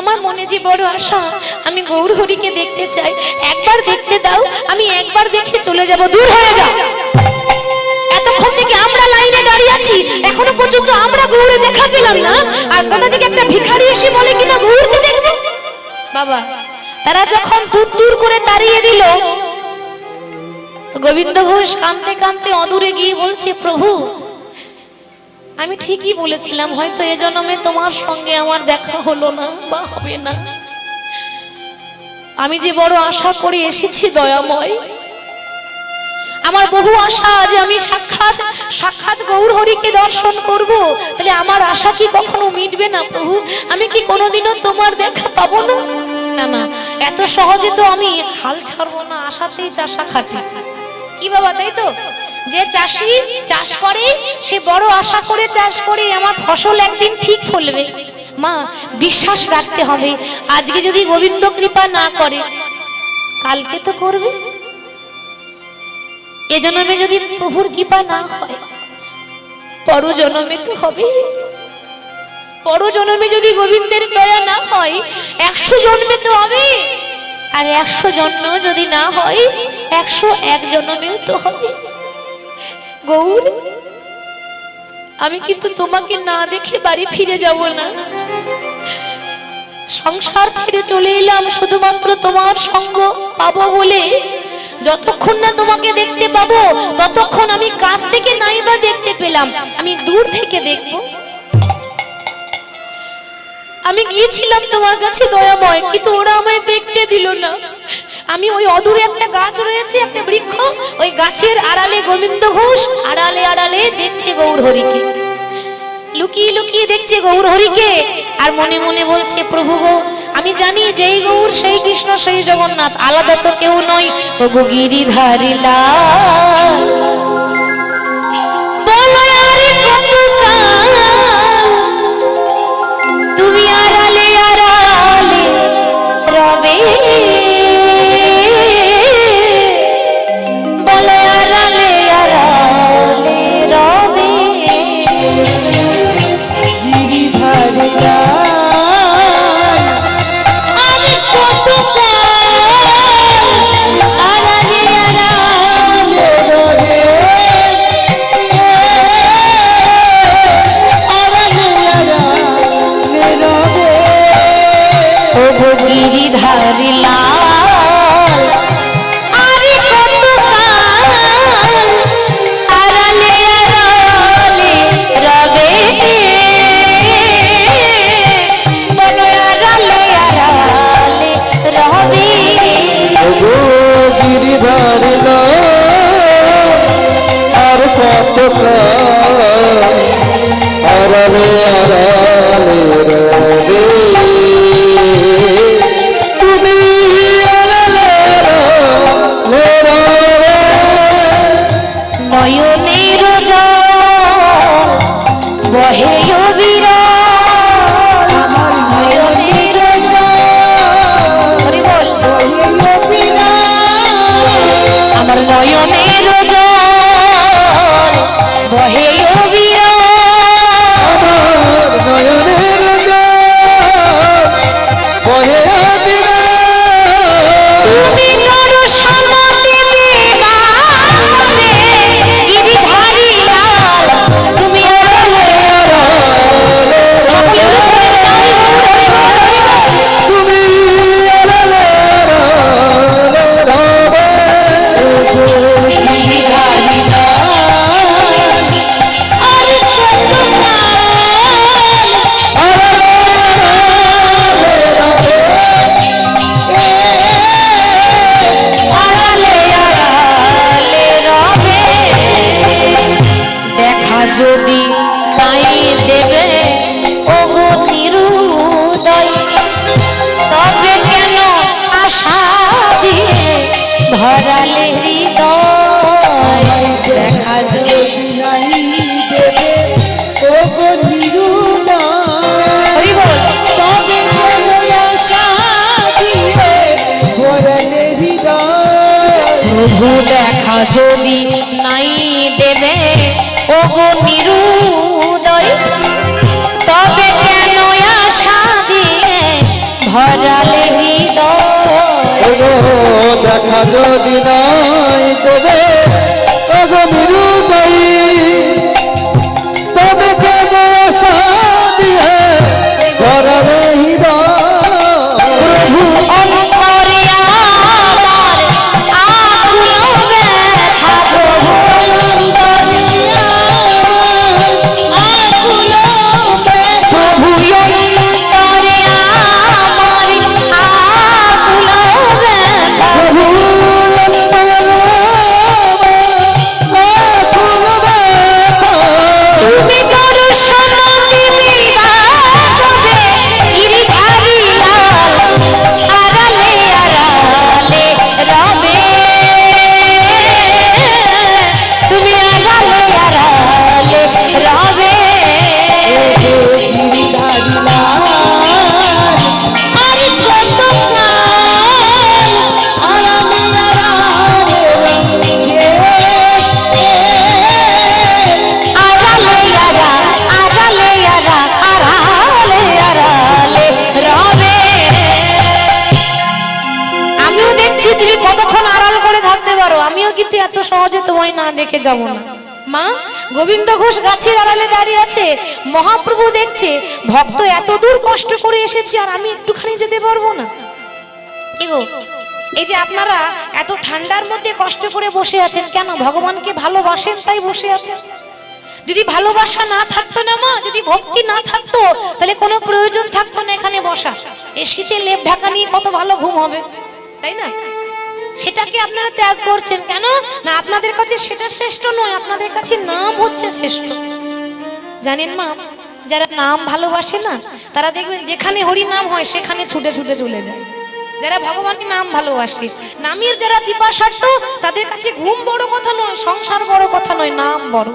আমার মনে যে বড় আশা, আমি গৌর হরিকে দেখতে চাই, একবার দেখতে দাও, আমি একবার দেখে চলে যাব। দূর হয়ে যাও। এতক্ষণ থেকে আমরা লাইনে দাঁড়িয়ে আছি, এখনো পর্যন্ত আমরা গৌরে দেখা পেলাম না, আর কোথা থেকে একটা ভিখারি এসে বলে কিনা গৌরকে দেখবে। বাবা, তারা যখন দূর দূর করে তাড়িয়ে দিল, গোবিন্দ ঘোষ কাঁদতে কাঁদতে অদূরে গিয়ে বলছে, প্রভু আমি ঠিকই বলেছিলাম, হয়তো এ জন্মে তোমার সঙ্গে আমার দেখা হলো না বা হবে না। আমি যে বড় আশা করে এসেছি দয়াময়, আমার বহু আশা যে আমি সাক্ষাৎ সাক্ষাৎ গৌর হরিকে দর্শন করব, তাহলে আমার আশা কি কখনো মিটবে না প্রভু? আমি কি কোনোদিনও তোমার দেখা পাবো না? না না, এত সহজে তো আমি হাল ছাড়বো না, আশাতেই চাষা খাটি। কি বাবা, তাই তো? যে চাষি চাষ করে সে বড় আশা করে চাষ করে আমার ফসল একদিন ঠিক ফলবে। মা, বিশ্বাস রাখতে হবে, আজকে যদি গোবিন্দ কৃপা না করে কালকে তো করবে। এ জন্মে যদি প্রভুর কৃপা না হয় পর জন্মে তো হবে। পর জন্মে যদি গোবিন্দের দয়া না হয় 100 জন্মে তো হবে, আর 100 জন্ম যদি না হয় 101 জন্মেও তো হবে। গৌর, আমি কিন্তু তোমাকে না দেখে বাড়ি ফিরে যাব না। সংসার ছেড়ে চলে এলাম শুধুমাত্র তোমার সঙ্গ পাবো বলে। যতক্ষণ না তোমাকে দেখতে পাবো ততক্ষণ আমি কাছ থেকে নাই বা দেখতে পেলাম, আমি দূর থেকে দেখব। আমি গিয়েছিলাম তোমার কাছে দয়াময়, কিন্তু ওরা আমায় দেখতে দিল না। আমি ওই অদূরে একটা গাছ রয়েছে, একটা বৃক্ষ, ওই গাছের আড়ালে গোবিন্দ ঘোষ আড়ালে আড়ালে দেখছে গৌর হরিকে, লুকিয়ে লুকিয়ে দেখছে গৌর হরিকে, আর মনে মনে বলছে, প্রভু গো, আমি জানি যেই গৌর সেই কৃষ্ণ সেই জগন্নাথ, আলাদা তো কেউ নয়। ও গো গিরিধারী লাল, বলো আরে কতকাল তুমি আড়ালে আড়ালে রবে, বলো আড়ালে আড়ালে রবে। গিরিধারী লাল, আমি কতকাল আড়ালে আড়ালে রবে, আড়ালে আড়ালে রবে। ও গো গিরিধারী লাল, আমি কতকাল আড়ালে আড়ালে রবে, বলো আড়ালে আড়ালে রবে। ওগো গিরিধারী লাল, আর কতকাল আড়ালে আড়ালে রবে, তুমি আড়ালে আড়ালে রবে। নয়নের জল বহে অবিরাম, আমার নয়নের জল, হরি বল, আমার নয়নের জল বহে অবিরাম, আমার নয়নের জল বহে অবিরাম। তুমি দর্শন দিবে বামে, গিরিধারী লাল, তুমি আড়ালে আড়ালে রবে, তুমি আড়ালে আড়ালে রবে। গিরিধারী লাল, আর আড়ালে আড়ালে রবে। দেখা যদি নাই দেবে ওগো নিরুদয়, তবে কেন আশা দিয়ে ধরালে হৃদয়। দেখা যদি নাই দেবে ওগো নিরুদয়, হরি বল, তবে কেন আশা দিয়ে ভরলে হৃদয়। প্রভু দেখা যদি নাই দেবে ওগো নিরুদয়, তবে কেন আশা দিয়ে দেখা যদি নাই দেবে ওগো নিরুদয়ী, তবে কেন আশা দিয়ে ভরালে হৃদয়। প্রভু অন্তরে আমার আকুল ব্যথা, প্রভু অন্তরে আকুল ব্যথা, প্রভু অন্তরে আমার আকুল ব্যথা, প্রভু তুমি দর্শন দিবা কবে গিরিধারিয়া, আড়ালে আড়ালে রবে, তুমি আড়ালে আড়ালে রবে, আর কতকাল আড়ালে আমিও দেখছি তুমি কতক্ষণ আড়াল করে থাকতে পারো, আমিও কিন্তু এত সহজে তোমায় না দেখে যাব না। মা, গোবিন্দ ঘোষ গাছের আড়ালে দাঁড়িয়ে আছে, মহাপ্রভু দেখছে ভক্ত এত দূর কষ্ট করে এসেছি আর আমি একটুখানি যেতে পারবো না। কি গো, এই যে আপনারা এত ঠান্ডার মধ্যে কষ্ট করে বসে আছেন কেন? ভগবানকে ভালোবাসেন তাই বসে আছেন। যদি ভালোবাসা না থাকতো না মা, যদি ভক্তি না থাকতো, তাহলে কোনো প্রয়োজন থাকতো না এখানে বসা। এই শীতে লেপ ঢাকা নিয়ে কত ভালো ঘুম হবে, তাই না? সেটাকে আপনারা ত্যাগ করছেন কেন? না আপনাদের কাছে সেটা শ্রেষ্ঠ নয়, আপনাদের কাছে নাম হচ্ছে শ্রেষ্ঠ। জানেন মা, যারা নাম ভালোবাসে না তারা দেখবেন যেখানে হরি নাম হয় সেখানে ছুটে ছুটে চলে যায়। যারা ভগবানের নাম ভালোবাসে, নামের যারা পিপাসার্থ, তাদের কাছে ঘুম বড় কথা নয়, সংসার বড় কথা নয়, নাম বড়।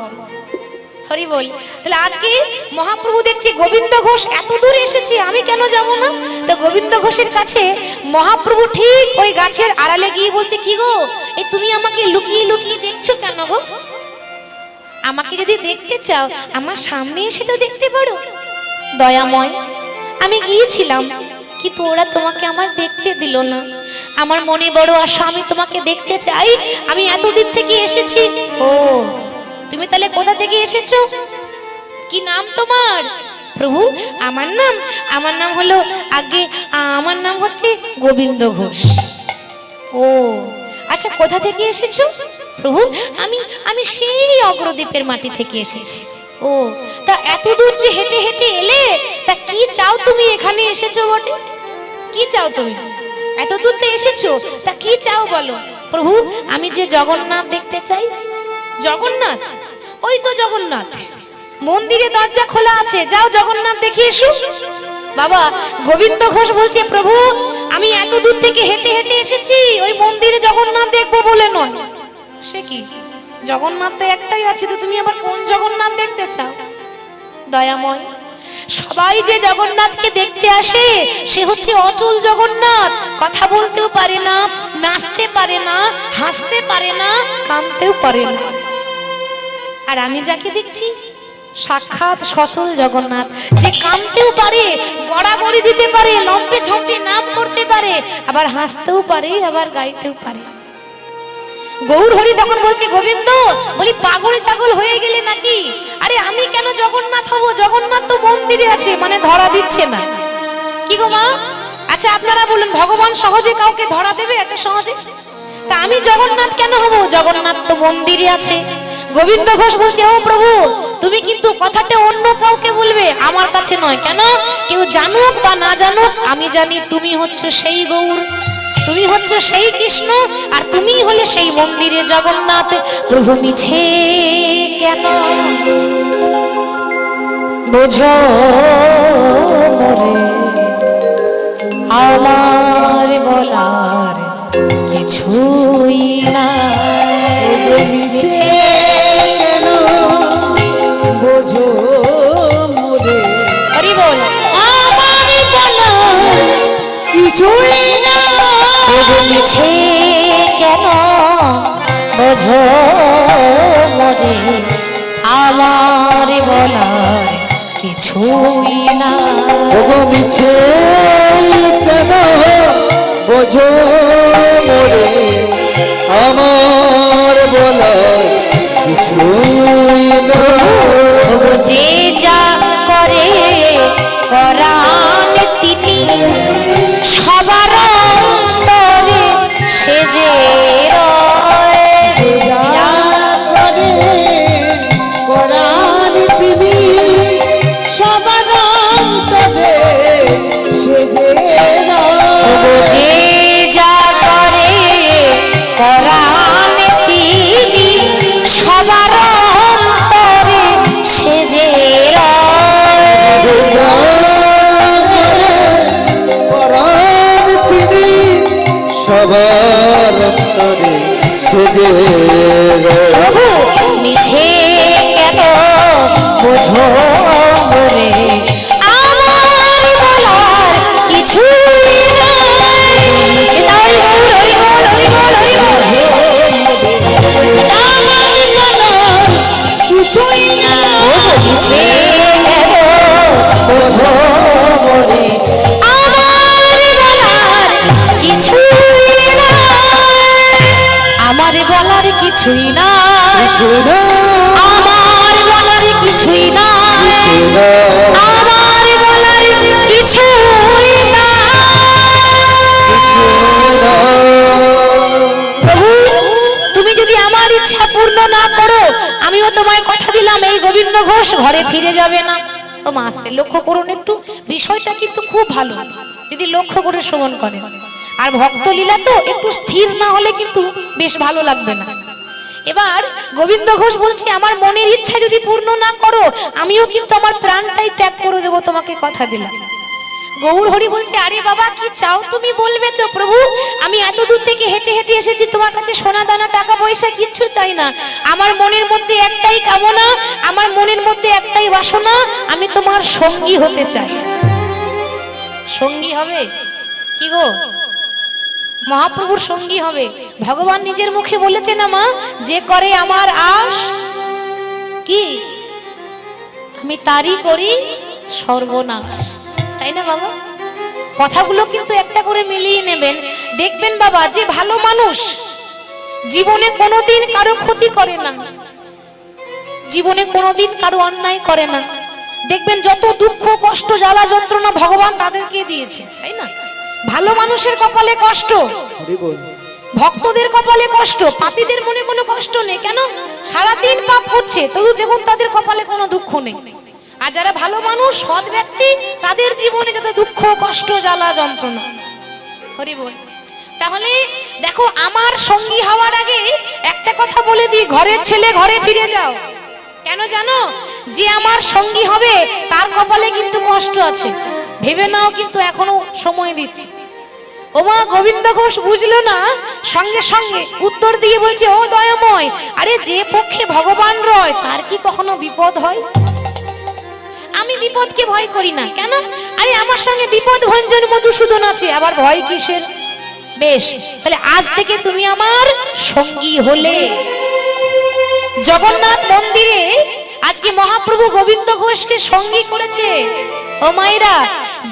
হরি বল। তাহলে আজকে মহাপ্রভু দেখছি গোবিন্দ ঘোষ এত দূর এসেছে, আমি কেন যাব না? তো গোবিন্দ ঘোষের কাছে মহাপ্রভু ঠিক ওই গাছের আড়ালে গিয়ে বলছে, কি গো, এই তুমি আমাকে লুকিয়ে লুকিয়ে দেখছো কেন গো? আমাকে যদি দেখতে চাও আমার সামনে এসে তো দেখতে পারো। দয়াময়, আমি গিয়েছিলাম কিন্তু ওরা তোমাকে আমার দেখতে দিল না। আমার মনে বড় আশা, আমি তোমাকে দেখতে চাই, আমি এতদিন থেকে এসেছি। ও, তুমি তাহলে কোথা থেকে এসেছো? কি নাম তোমার? প্রভু, আমার নাম হলো আমার নাম হচ্ছে গোবিন্দ ঘোষ। ও আচ্ছা, কোথা থেকে এসেছো? প্রভু, আমি সেই অগ্রদ্বীপের মাটি থেকে এসেছি। ও, তা এত দূর যে হেঁটে হেঁটে এলে, তা কি চাও তুমি? এখানে এসেছো বটে, কি চাও তুমি? এত দূর তো এসেছো, তা কি চাও বলো? প্রভু, আমি যে জগন্নাথ দেখতে চাই। জগন্নাথ? ওই তো জগন্নাথ, মন্দিরে দরজা খোলা আছে, যাও জগন্নাথ দেখে এসো। বাবা, গোবিন্দ ঘোষ বলছে, প্রভু আমি এত দূর থেকে হেঁটে হেঁটে এসেছি ওই মন্দিরে জগন্নাথ দেখবো বলে নয়। সে কি, জগন্নাথ তো একটাই আছে, তো তুমি আবার কোন জগন্নাথ দেখতে চাও? দয়াময়, সবাই যে জগন্নাথকে দেখতে আসে সে হচ্ছে অচল জগন্নাথ। কথা বলতেও পারে না, নাচতে পারে না, হাসতে পারে না, কাঁদতেও পারে না। আর আমি যাকে দেখছি সাক্ষাৎ সচল জগন্নাথ, যে কাঁদতেও পারে, গড়াগড়ি দিতে পারে, লম্পে ঝম্পে নাম করতে পারে, আবার হাসতেও পারে, আবার গাইতেও পারে। গৌর হরি তখন বলছে, গোবিন্দ, বলি পাগল টাগল হয়ে গেলে নাকি? আরে আমি কেন জগন্নাথ হব? জগন্নাথ তো মন্দিরে আছে, মানে ধরা দিচ্ছে না। কি গো মা, আচ্ছা আপনারা বলুন, ভগবান সহজে কাউকে ধরা দেবে এত সহজে? তা আমি জগন্নাথ কেন হব? জগন্নাথ তো মন্দিরে আছে। গোবিন্দ ঘোষ বলছে, ও প্রভু, তুমি কিন্তু কথাটা অন্য কাউকে বলবে, আমার কাছে নয়। কেন? কেউ জানুক বা না জানুক, আমি জানি তুমি হচ্ছে সেই গৌর, তুমি হচ্ছে সেই কৃষ্ণ, আর তুমি হলে সেই মন্দিরে জগন্নাথ। প্রভু মিছে কেন বোঝো মোরে, আমার বলার কিছুই না। মিছে কেন বোঝো মোরে, হরি বল। আমার বলার কিছুই না। প্রভু মিছে কেন বোঝো মোরে, আমার বলার কিছুই না। ওগো মিছে কেন বোঝো করে আমার বলার কিছুই না। ওগো যে যা করে করান তিনি সবার অন্তরে সে যে রয়। যা করে করান তিনি সবার অন্তরে সে যে ওগো যে যা করে করান তিনি সবার অন্তরে সে যে রয়। পরাণ তিনি সবার অন্তরে সেজে প্রভু মিছে কেন বোঝো রে আমার বলার কিছু কিছুই না মিছে কেন বোঝো রে আমার বলার কিছুই না, আমার বলার কিছুই না, আমার বলার কিছুই না, আমার বলার কিছুই না। প্রভু তুমি যদি আমার ইচ্ছা পূর্ণ না করো আমিও তোমায় কথা দিলাম এই গোবিন্দ ঘোষ ঘরে ফিরে যাবে না। ও মা আস্তে লক্ষ্য করুন একটু, বিষয়টা কিন্তু খুব ভালো যদি লক্ষ্য করে শ্রবণ করেন। আর ভক্ত লীলা তো একটু স্থির না হলে কিন্তু বেশ ভালো লাগবে না। এবার গোবিন্দ ঘোষ বলছি আমার মনের ইচ্ছা যদি পূর্ণ না করো আমিও কিন্তু আমার প্রাণটাই ত্যাগ করে দেবো, তোমাকে কথা দিলাম। গৌর হরি বলছে আরে বাবা কি চাও তুমি বলবে তো প্রভু, আমি এত দূর থেকে হেঁটে হেঁটে এসেছি, তোমার কাছে সোনা দানা টাকা পয়সা কিচ্ছু চাই না। আমার মনের মধ্যে একটাই কামনা, আমার মনের মধ্যে একটাই বাসনা, আমি তোমার সঙ্গী হতে চাই। সঙ্গী হবে কি গো? মহাপ্রভুর সঙ্গী হবে। ভগবান নিজের মুখে বলেছে না মা, যে করে আমার আশ কি আমি তারই করি সর্বনাশ, তাই না বাবা? কথাগুলো কিন্তু একটা করে মিলিয়ে নেবেন, দেখবেন বাবা যে ভালো মানুষ জীবনে কোনোদিন কারো ক্ষতি করে না, জীবনে কোনোদিন কারো অন্যায় করে না। দেখবেন যত দুঃখ কষ্ট জ্বালা যন্ত্রণা ভগবান তাদেরকে দিয়েছে, তাই না? ভালো মানুষের কপালে কষ্ট, ভক্তদের কপালে কষ্ট, পাপীদের মনে কোনো কষ্ট নেই। কেন? সারাদিন পাপ করছে তবু দেখুন তাদের কপালে কোনো দুঃখ নেই। আর যারা ভালো মানুষ সৎ ব্যক্তি তাদের জীবনে যত দুঃখ কষ্ট জ্বালা যন্ত্রণা। হরি বল। তাহলে দেখো আমার সঙ্গী হওয়ার আগে একটা কথা বলে দিই, ঘরের ছেলে ঘরে ফিরে যাও। কেন জানো? যে আমার সঙ্গী হবে তার কপালে কিন্তু কষ্ট আছে, ভেবে নাও, কিন্তু এখনো সময় দিচ্ছি। ওমা গোবিন্দ ঘোষ বুঝলো না, সঙ্গে সঙ্গে উত্তর দিয়ে বলছে ও দয়াময়, আরে যে পক্ষে ভগবান রয় তার কি কখনো বিপদ হয়? আমি বিপদকে ভয় করি না। কেন? আরে আমার সঙ্গে বিপদ ভঞ্জন মধুসূদন আছে, আবার ভয় কিসের? বেশ, তাহলে আজ থেকে তুমি আমার সঙ্গী হলে। জগন্নাথ মন্দিরে আজকে মহাপ্রভু গোবিন্দ ঘোষকে সঙ্গী করেছে। ও মায়েরা,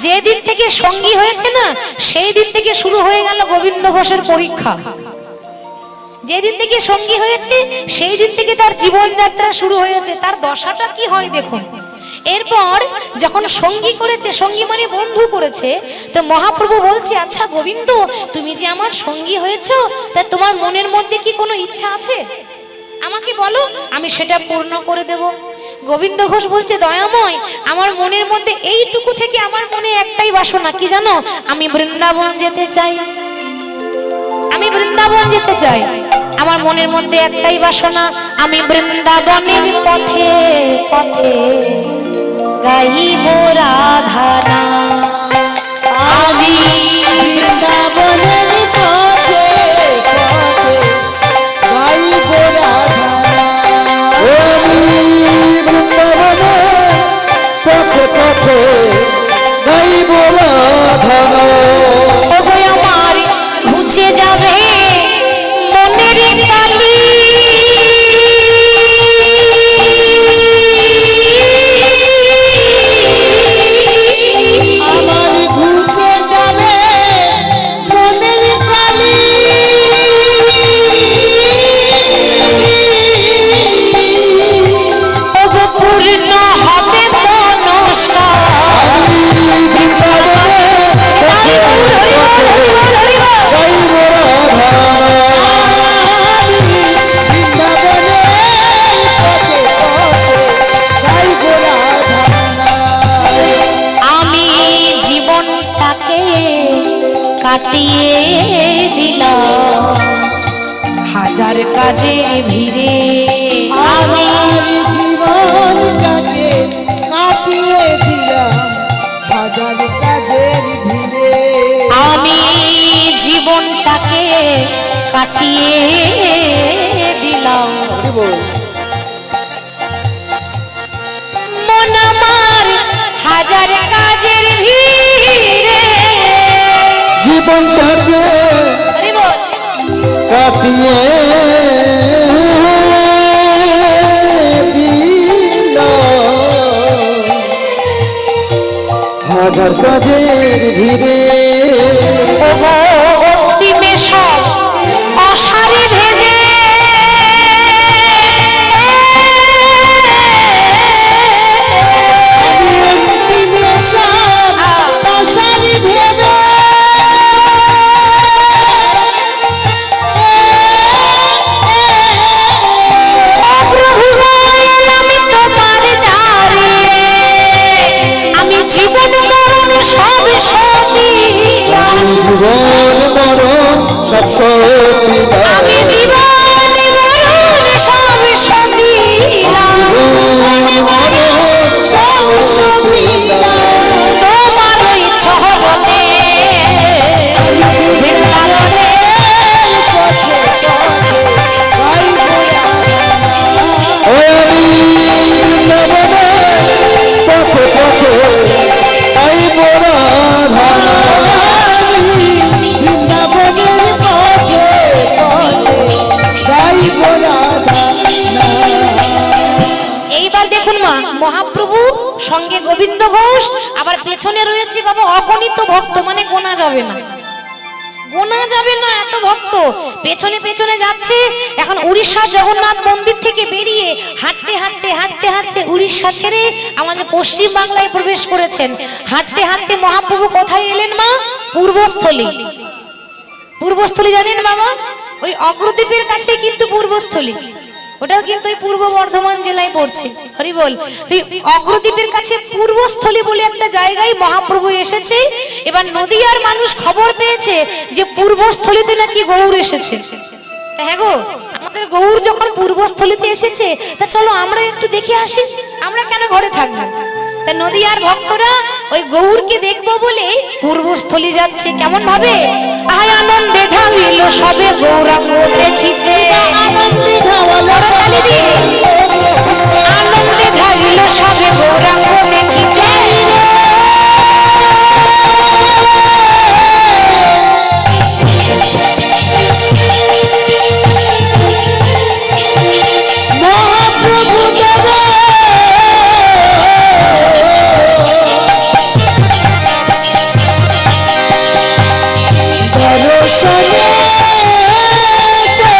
যেদিন থেকে সঙ্গী হয়েছে না সেই দিন থেকে শুরু হয়ে গেল গোবিন্দ ঘোষের পরীক্ষা। যেদিন থেকে সঙ্গী হয়েছে সেই দিন থেকে তার জীবনযাত্রা শুরু হয়েছে। তার দশাটা কি হয় দেখুন। এরপর যখন সঙ্গী করেছে, সঙ্গী মানে বন্ধু করেছে, তো মহাপ্রভু বলছে আচ্ছা গোবিন্দ তুমি যে আমার সঙ্গী হয়েছো, তা তোমার মনের মধ্যে কি কোনো ইচ্ছা আছে? আমাকে বলো, আমি সেটা পূর্ণ করে দেব। গোবিন্দ ঘোষ বলছে দয়াময়, আমার মনের মধ্যে এইটুকু থেকে আমার মনে একটাই বাসনা, কি জানো? আমি বৃন্দাবন যেতে চাই, আমি বৃন্দাবন যেতে চাই। আমার মনের মধ্যে একটাই বাসনা, আমি বৃন্দাবনের পথে পথে গাইব রাধা নাম। আমি বৃন্দাবনের পথে পথে গাইব রাধা নাম। আমি বৃন্দাবনে পথে পথে গাইব রাধা নাম। ওগো আমার ঘুচে যাবে মনের কালি, আমার ঘুচে যাবে মনের কালি। কাটিয়ে দিলাম হাজার কাজের ভিড়ে আমি আমার জীবনটাকে কাটিয়ে দিলাম হাজার কাজের ভিড়ে। আমি জীবনটাকে কাটিয়ে দিলাম হরি বল। মন আমার হাজার কাজের ভিড়ে জীবনটাকে হরি বল। কাটিয়ে দিল হাজার কাজের ভিড়ে। ওগো অন্তিমে সব অসারে ভেবে অন্তিমে সব আশারি ভেবে ও প্রভু দয়াল আমি তোমার দ্বারে আমি জীবন মরণ সব সদিলাম আমি জীবন মরণ সব সপিলাম। আমি জীবন মরণ সব সদিলাম জীবন মরণ সব সপিলাম। তোমার ওই চরণে বৃন্দাবনে ওই আমি বৃন্দাবনে পথে পথে আইব রাধা। বৃন্দাবনের পথে পথে গাইব রাধা এইবার দেখুন মা মহাপ্রভু সঙ্গে গোবিন্দ ঘোষ আবার পেছনে রয়েছে বাবা অগণিত ভক্ত মানে গোনা যাবে না গোনা যাবে না এত ভক্ত পেছনে পেছনে যাচ্ছে। এখন উড়িষ্যার জগন্নাথ মন্দির থেকে বেরিয়ে হাঁটতে হাঁটতে হাঁটতে হাঁটতে উড়িষ্যা ছেড়ে আমাদের পশ্চিম বাংলায় প্রবেশ করেছেন। হাঁটতে হাঁটতে মহাপ্রভু কোথায় এলেন মা? পূর্বস্থলী। পূর্বস্থলী জানেন বাবা? ওই অগ্রদ্বীপের কাছে কিন্তু পূর্বস্থলী, ওটাও কিন্তু ওই পূর্ব বর্ধমান জেলায় পড়ছে। হরি বল। তো এই অগ্রদ্বীপের কাছে পূর্বস্থলী বলে একটা জায়গায় মহাপ্রভু এসেছে। এবার নদিয়ার মানুষ খবর পেয়েছে যে পূর্বস্থলীতে নাকি গৌর এসেছে। তা হ্যাঁ গো, আমাদের গৌর যখন পূর্বস্থলীতে এসেছে তা চলো আমরা একটু দেখে আসি, আমরা কেন ঘরে থাকবো। তা নদিয়ার ভক্তরা ওই গৌরকে দেখবো বলে পূর্বস্থলী যাচ্ছে। কেমন ভাবে? আয় আনন্দে ধাবিল সবে গৌরাঙ্গ দেখিতে, আনন্দে ধাওয়ালো করতালি দিয়ে। আনন্দে ধাবিল সবে গৌরাঙ্গ দেখিতে, মহাপ্রভু দেব দর্শনে চল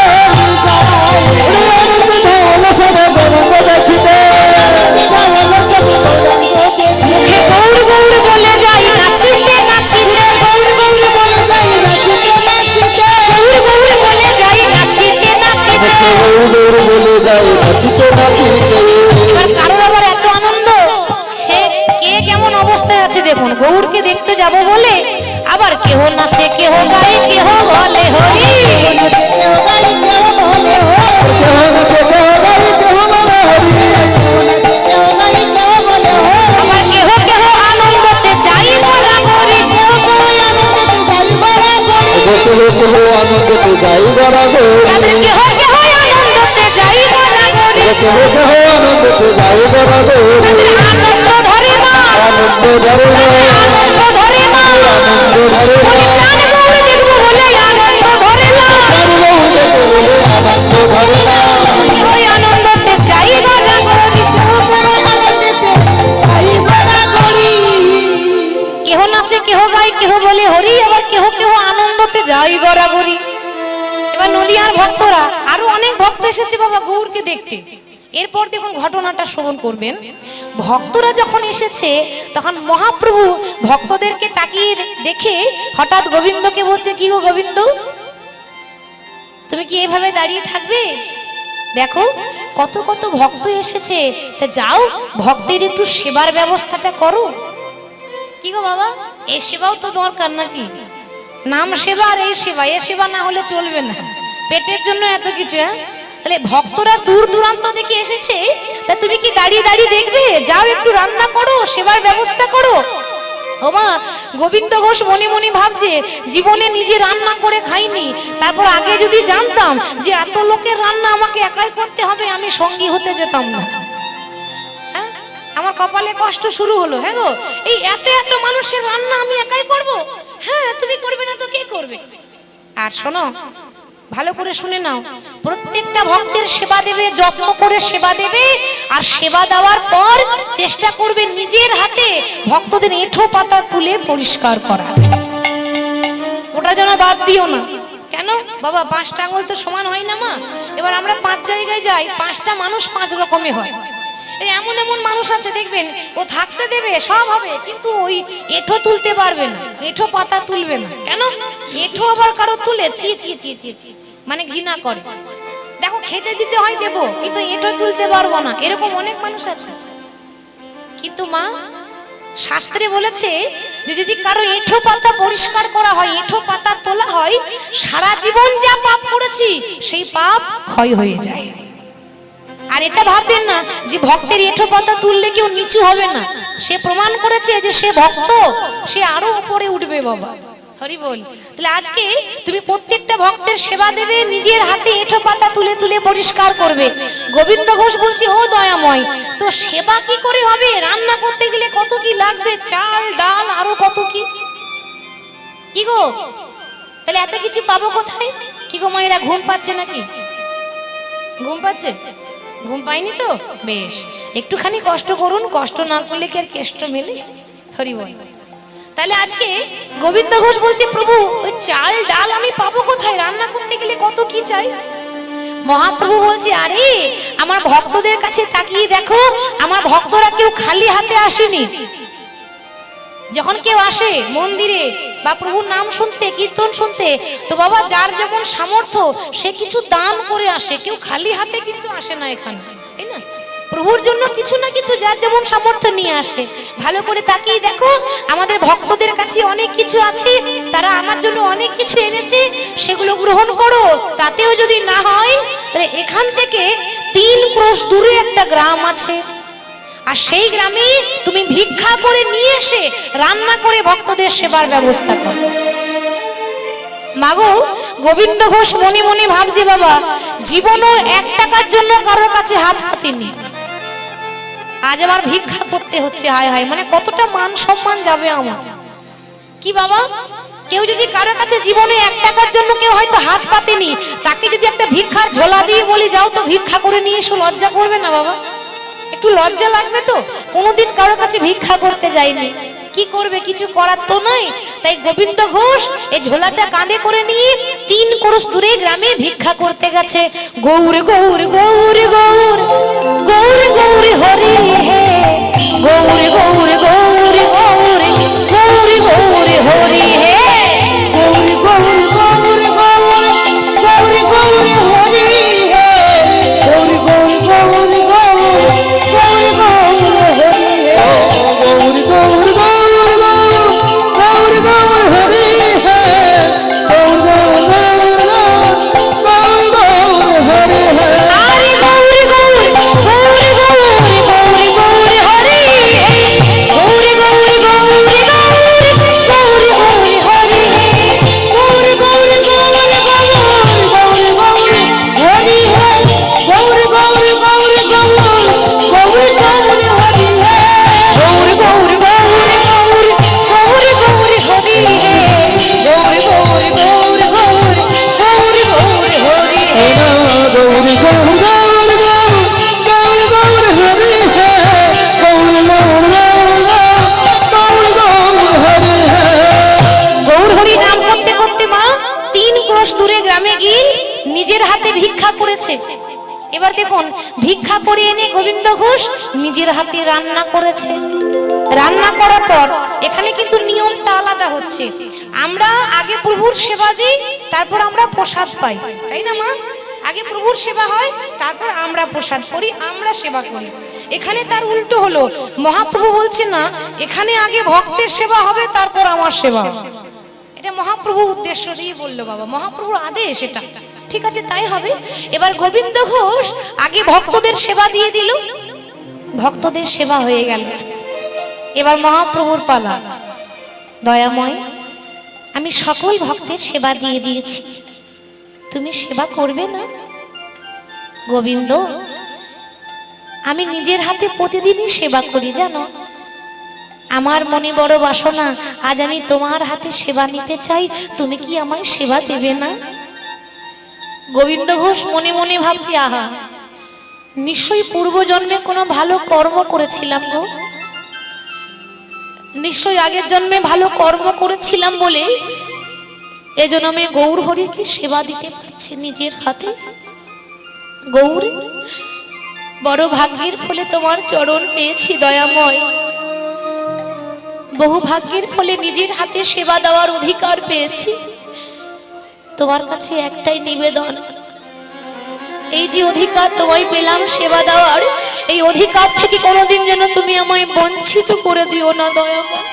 যায়। আনন্দ ধাওয়ালো সবে গৌরাঙ্গ দেখিতে। ধাওয়ালো সব গৌরাঙ্গ দেখিতে। মুখে গৌর গৌর বলে যাই নাচিতে নাচিতে, গৌর গৌর বলে যাই নাচিতে নাচিতে গৌর গৌর বলে যাই নাচিতে নাচিতে। গৌর গৌর বলে যায় নাচিতে নাচিতে। এবার কারোর আবার এত আনন্দ, সে কে কেমন অবস্থায় আছে দেখুন। গৌরকে দেখতে যাব বলে আবার কেহ নাচে কেহ গায় কেহ বলে হরি। কেউ গাই কেউ বলে হো, কেহ নাচে কেহ গায় কেহ বলে হরি। কেউ গাই কেউ বলে হো। আবার কেহ কেহ আনন্দতে যাই বলা করি, কেহ কেহ আনন্দে যাই বরাবরি। কেহ কেহ আনন্দেতে যাই গড়াগো। তাদের কেহ কেহ আনন্দতে যাই বলা করি। কেহ কেহ আনন্দেতে যাই গড়াগো। তাদের আনন্দ ধরে মা, আনন্দ ধরে না, আনন্দ ধরে মা, আনন্দ ধরে না। প্রাণ গৌর দেখবো বলে আনন্দ ধরে না। প্রাণ গৌর দেখো বলে আনন্দ ধরে না। ওই আনন্দতে যাই বলা করি। কেহ নাচে কেহ গায় কেহ বলে হরি, আবার কেহ কেহ আনন্দতে যাই গড়াগড়ি। এবার নদিয়ার ভক্তরা আরো অনেক ভক্ত এসেছে বাবা গৌরকে দেখতে। এরপর দেখুন ঘটনাটা শ্রবণ করবেন। ভক্তরা যখন এসেছে তখন মহাপ্রভু ভক্তদেরকে তাকিয়ে দেখে হঠাৎ গোবিন্দকে বলছে, কি গো গোবিন্দ, তুমি কি এভাবে দাঁড়িয়ে থাকবে? দেখো কত কত ভক্ত এসেছে, তা যাও ভক্তের একটু সেবার ব্যবস্থাটা করো। কি গো বাবা, এই সেবাও তো দরকার নাকি? নাম সেবা আর এই সেবা, এ সেবা না হলে চলবে না, পেটের জন্য এত কিছু। হ্যাঁ, তাহলে ভক্তরা দূর দূরান্ত থেকে এসেছে, তা তুমি কি দাঁড়িয়ে দাঁড়িয়ে দেখবে? যাও একটু রান্না করো, সেবার ব্যবস্থা করো। ওমা, গোবিন্দ ঘোষ মনে মনে ভাবছে জীবনে নিজে রান্না করে খাইনি, তারপর আগে যদি জানতাম যে এত লোকের রান্না আমাকে একাই করতে হবে, আমি সঙ্গী হতে যেতাম না। হ্যাঁ, আমার কপালে কষ্ট শুরু হলো। হ্যাঁ গো, এই এত এত মানুষের রান্না আমি একাই করব? হ্যাঁ, তুমি করবে না তো কে করবে? আর শোনো, ভালো করে শুনে নাও, প্রত্যেকটা ভক্তের সেবা দেবে, যত্ন করে সেবা দেবে, আর সেবা দেওয়ার পর চেষ্টা করবে নিজের হাতে ভক্তদের এঁঠো পাতা তুলে পরিষ্কার করা। ওটা যেন বাদ দিও না। কেন বাবা, 5টা আঙুল তো সমান হয় না মা। এবার আমরা 5 জায়গায় যাই, 5টা মানুষ 5 রকমের হয়। এমন এমন মানুষ আছে দেখবেন, ও থাকতে দেবে, সব হবে, কিন্তু ওই এঁঠো তুলতে পারবে না, এঁঠো পাতা তুলবে না। কেন? এঁঠো আবার কারো তুলে চি চি চি চি চি মানে ঘৃণা করে। দেখো, খেতে দিতে হয় দেবো, কিন্তু এঁঠো তুলতে পারবো না, এরকম অনেক মানুষ আছে। কিন্তু মা, শাস্ত্রে বলেছে যে যদি কারো এঁঠো পাতা পরিষ্কার করা হয়, এঁঠো পাতা তোলা হয়, সারা জীবন যা পাপ করেছি সেই পাপ ক্ষয় হয়ে যায়। আর এটা ভাববেন না যে ভক্তের এঁঠো পাতা তুললে কেউ নিচু হবে না। সে প্রমাণ করেছে যে সে ভক্ত, সে আরো উপরে উঠবে বাবা। হরি বল। তাহলে আজকে তুমি প্রত্যেকটা ভক্তের সেবা দেবে, নিজের হাতে এঁঠো পাতা তুলে তুলে পরিষ্কার করবে। গোবিন্দ ঘোষ বলছি, ও দয়াময়, তো সেবা কি করে হবে? রান্না করতে গেলে কত কি লাগবে, চাল ডাল আরো কত কি। কি গো, তাহলে এত কিছু পাবো কোথায়? কি গো মায়েরা, ঘুম পাচ্ছে নাকি? ঘুম পাচ্ছে? ঘুম পাইনি তো বেশ, একটুখানি কষ্ট করুন, কষ্ট না করলে কি আর কেষ্ট মেলে? হরি বল। তাহলে আজকে গোবিন্দ ঘোষ বলছে, প্রভু ওই চাল ডাল আমি পাবো কোথায়? রান্না করতে গেলে কত কি চাই। মহাপ্রভু বলছে, আরে আমার ভক্তদের কাছে তাকিয়ে দেখো, আমার ভক্তরা কেউ খালি হাতে আসেনি। যখন কেউ আসে মন্দিরে বা প্রভুর নাম শুনতে, কীর্তন শুনতে, তো বাবা যার যেমন সামর্থ্য সে কিছু দান করে আসে, কেউ খালি হাতে কিন্তু আসে না এখানে, তাই না? প্রভুর জন্য কিছু না কিছু যার যেমন সামর্থ্য নিয়ে আসে। ভালো করে তাকিয়ে দেখো, আমাদের ভক্তদের কাছে অনেক কিছু আছে, তারা আমার জন্য অনেক কিছু এনেছে, সেগুলো গ্রহণ করো। তাতেও যদি না হয়, তাহলে এখান থেকে 3 ক্রোশ দূরে একটা গ্রাম আছে, আর সেই গ্রামে তুমি ভিক্ষা করে নিয়ে এসে রান্না করে ভক্তদের সেবার ব্যবস্থা করো। মাগো, গোবিন্দ ঘোষ মনে মনে ভাবছে, বাবা জীবনও 1 টাকার জন্য কারোর কাছে হাত পাতিনি, আজ আমার ভিক্ষা করতে হচ্ছে। হায় হায়, মানে কতটা মান সম্মান যাবে আমার। কি বাবা, কেউ যদি কারোর কাছে জীবনে 1 টাকার জন্য কেউ হয়তো হাত পাতেনি, তাকে যদি একটা ভিক্ষার ঝোলা দিয়ে বলি যাও তো ভিক্ষা করে নিয়ে এসো, লজ্জা করবে না বাবা? একটু লজ্জা লাগবে তো। কোনোদিন কারোর কাছে ভিক্ষা করতে যায়নি, কি করবে, কিছু করার তো নাই। তাই গোবিন্দ ঘোষ এই ঝোলাটা কাঁধে করে নিয়ে 3 ক্রোশ দূরে গ্রামে ভিক্ষা করতে গেছে। গৌর গৌর গৌর গৌর গৌর গৌর হরি হে, গৌর গৌর গৌর গৌর গৌর গৌর হরি হে, গৌর গৌর গৌর গৌর গৌর গৌর হরি হে, গৌর গৌর গৌর গৌর গৌর গৌর হরি হে, গৌর গৌর গৌর গৌর গৌর হরি হে, গৌর গৌর গৌর গৌর গৌর হরি হে। আরে গৌর গৌর গৌর গৌর গৌর গৌর হরি হে, গৌর গৌর গৌর গৌর গৌর গৌর হরি হে, গৌর গৌর গৌর গৌর গৌর গৌর হরি হে, গৌর গৌর গৌর গৌর গৌর গৌর হরি হে, গৌর গৌর গৌর গৌর গৌর গৌর হরি হে, গৌর গৌর গৌর গৌর গৌর গৌর হরি হে। গৌর গৌর গৌর গৌর গৌর হরি হে, গৌর গৌর গৌর গৌর হরি হে। গৌর হরি নাম করতে করতে মা 3 ক্রোশ দূরে গ্রামে গিয়ে নিজের হাতে ভিক্ষা করেছে। এবার দেখুন, ভিক্ষা করে এনে গোবিন্দ ঘোষ নিজের হাতে রান্না করেছে। রান্না করার পর এখানে কিন্তু নিয়মটা আলাদা হচ্ছে। আমরা আগে প্রভুর সেবা দিই, তারপর আমরা প্রসাদ পাই, তাই না মা? আগে প্রভুর সেবা হয়, তারপর আমরা প্রসাদ করি, আমরা সেবা করি। এখানে তার উল্টো হলো। মহাপ্রভু বলছে না, এখানে আগে ভক্তের সেবা হবে, তারপর আমার সেবা হবে। এটা এটা মহাপ্রভু উদ্দেশ্য দিয়ে বললো বাবা, মহাপ্রভুর আদেশ এটা। ঠিক আছে, তাই হবে। এবার গোবিন্দ ঘোষ আগে ভক্তদের সেবা দিয়ে দিল, ভক্তদের সেবা হয়ে গেল। এবার মহাপ্রভুর পালা। দয়াময়, আমি সকল ভক্তের সেবা দিয়ে দিয়েছি, তুমি সেবা করবে না? গোবিন্দ, আমি নিজের হাতে প্রতিদিনই সেবা করি জানো, আমার মনে বড় বাসনা, আজ আমি তোমার হাতে সেবা নিতে চাই, তুমি কি আমায় সেবা দেবে না? গোবিন্দ ঘোষ মনে মনে ভাবছি, আহা, নিশ্চয়ই পূর্বজন্মে কোনো ভালো কর্ম করেছিলাম গো, নিশ্চয়ই আগের জন্মে ভালো কর্ম করেছিলাম বলে এজন্য আমি গৌর হরিকে সেবা দিতে পারছি নিজের হাতে। গৌর, বড় ভাগ্যের ফলে তোমার চরণ পেয়েছি দয়াময়, বহু ভাগ্যের ফলে নিজের হাতে সেবা দেওয়ার অধিকার পেয়েছি। তোমার কাছে একটাই নিবেদন, এই যে অধিকার তোমায় পেলাম সেবা দেওয়ার, এই অধিকার থেকে কোনোদিন যেন তুমি আমায় বঞ্চিত করে দিও না দয়াময়,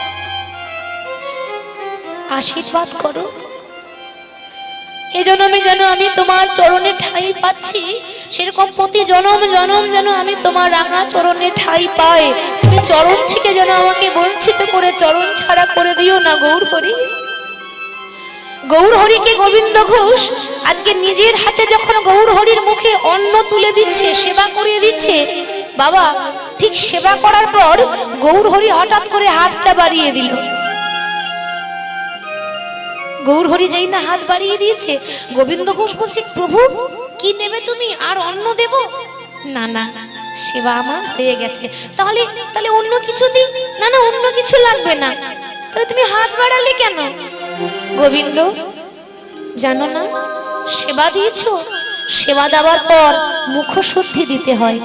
আশীর্বাদ করো। এজন্য আমি যেন আমি তোমার চরণে ঠাঁই পাচ্ছি, সেরকম প্রতি জনম জনম যেন আমি তোমার রাঙা চরণে ঠাঁই পাই, তুমি চরণ থেকে যেন আমাকে বঞ্চিত করে চরণ ছাড়া করে দিও না গৌর হরি। গৌর হরিকে গোবিন্দ ঘোষ আজকে নিজের হাতে যখন গৌর হরির মুখে অন্ন তুলে দিচ্ছে, সেবা করিয়ে দিচ্ছে, বাবা ঠিক সেবা করার পর গৌর হরি হঠাৎ করে হাতটা বাড়িয়ে দিল। গৌর হরি যেই না হাত বাড়িয়ে দিয়েছে, গোবিন্দ ঘোষ বলছে, প্রভু কি নেবে তুমি, আর অন্ন দেব? না না, সেবা আমার হয়ে গেছে, তাহলে তাহলে অন্য কিছু দিই? না না, অন্য কিছু লাগবে না। তাহলে তুমি হাত বাড়ালে কেন? গোবিন্দ, জানো না, সেবা দিয়েছো, সেবা দেওয়ার পর মুখশুদ্ধি দিতে হয়।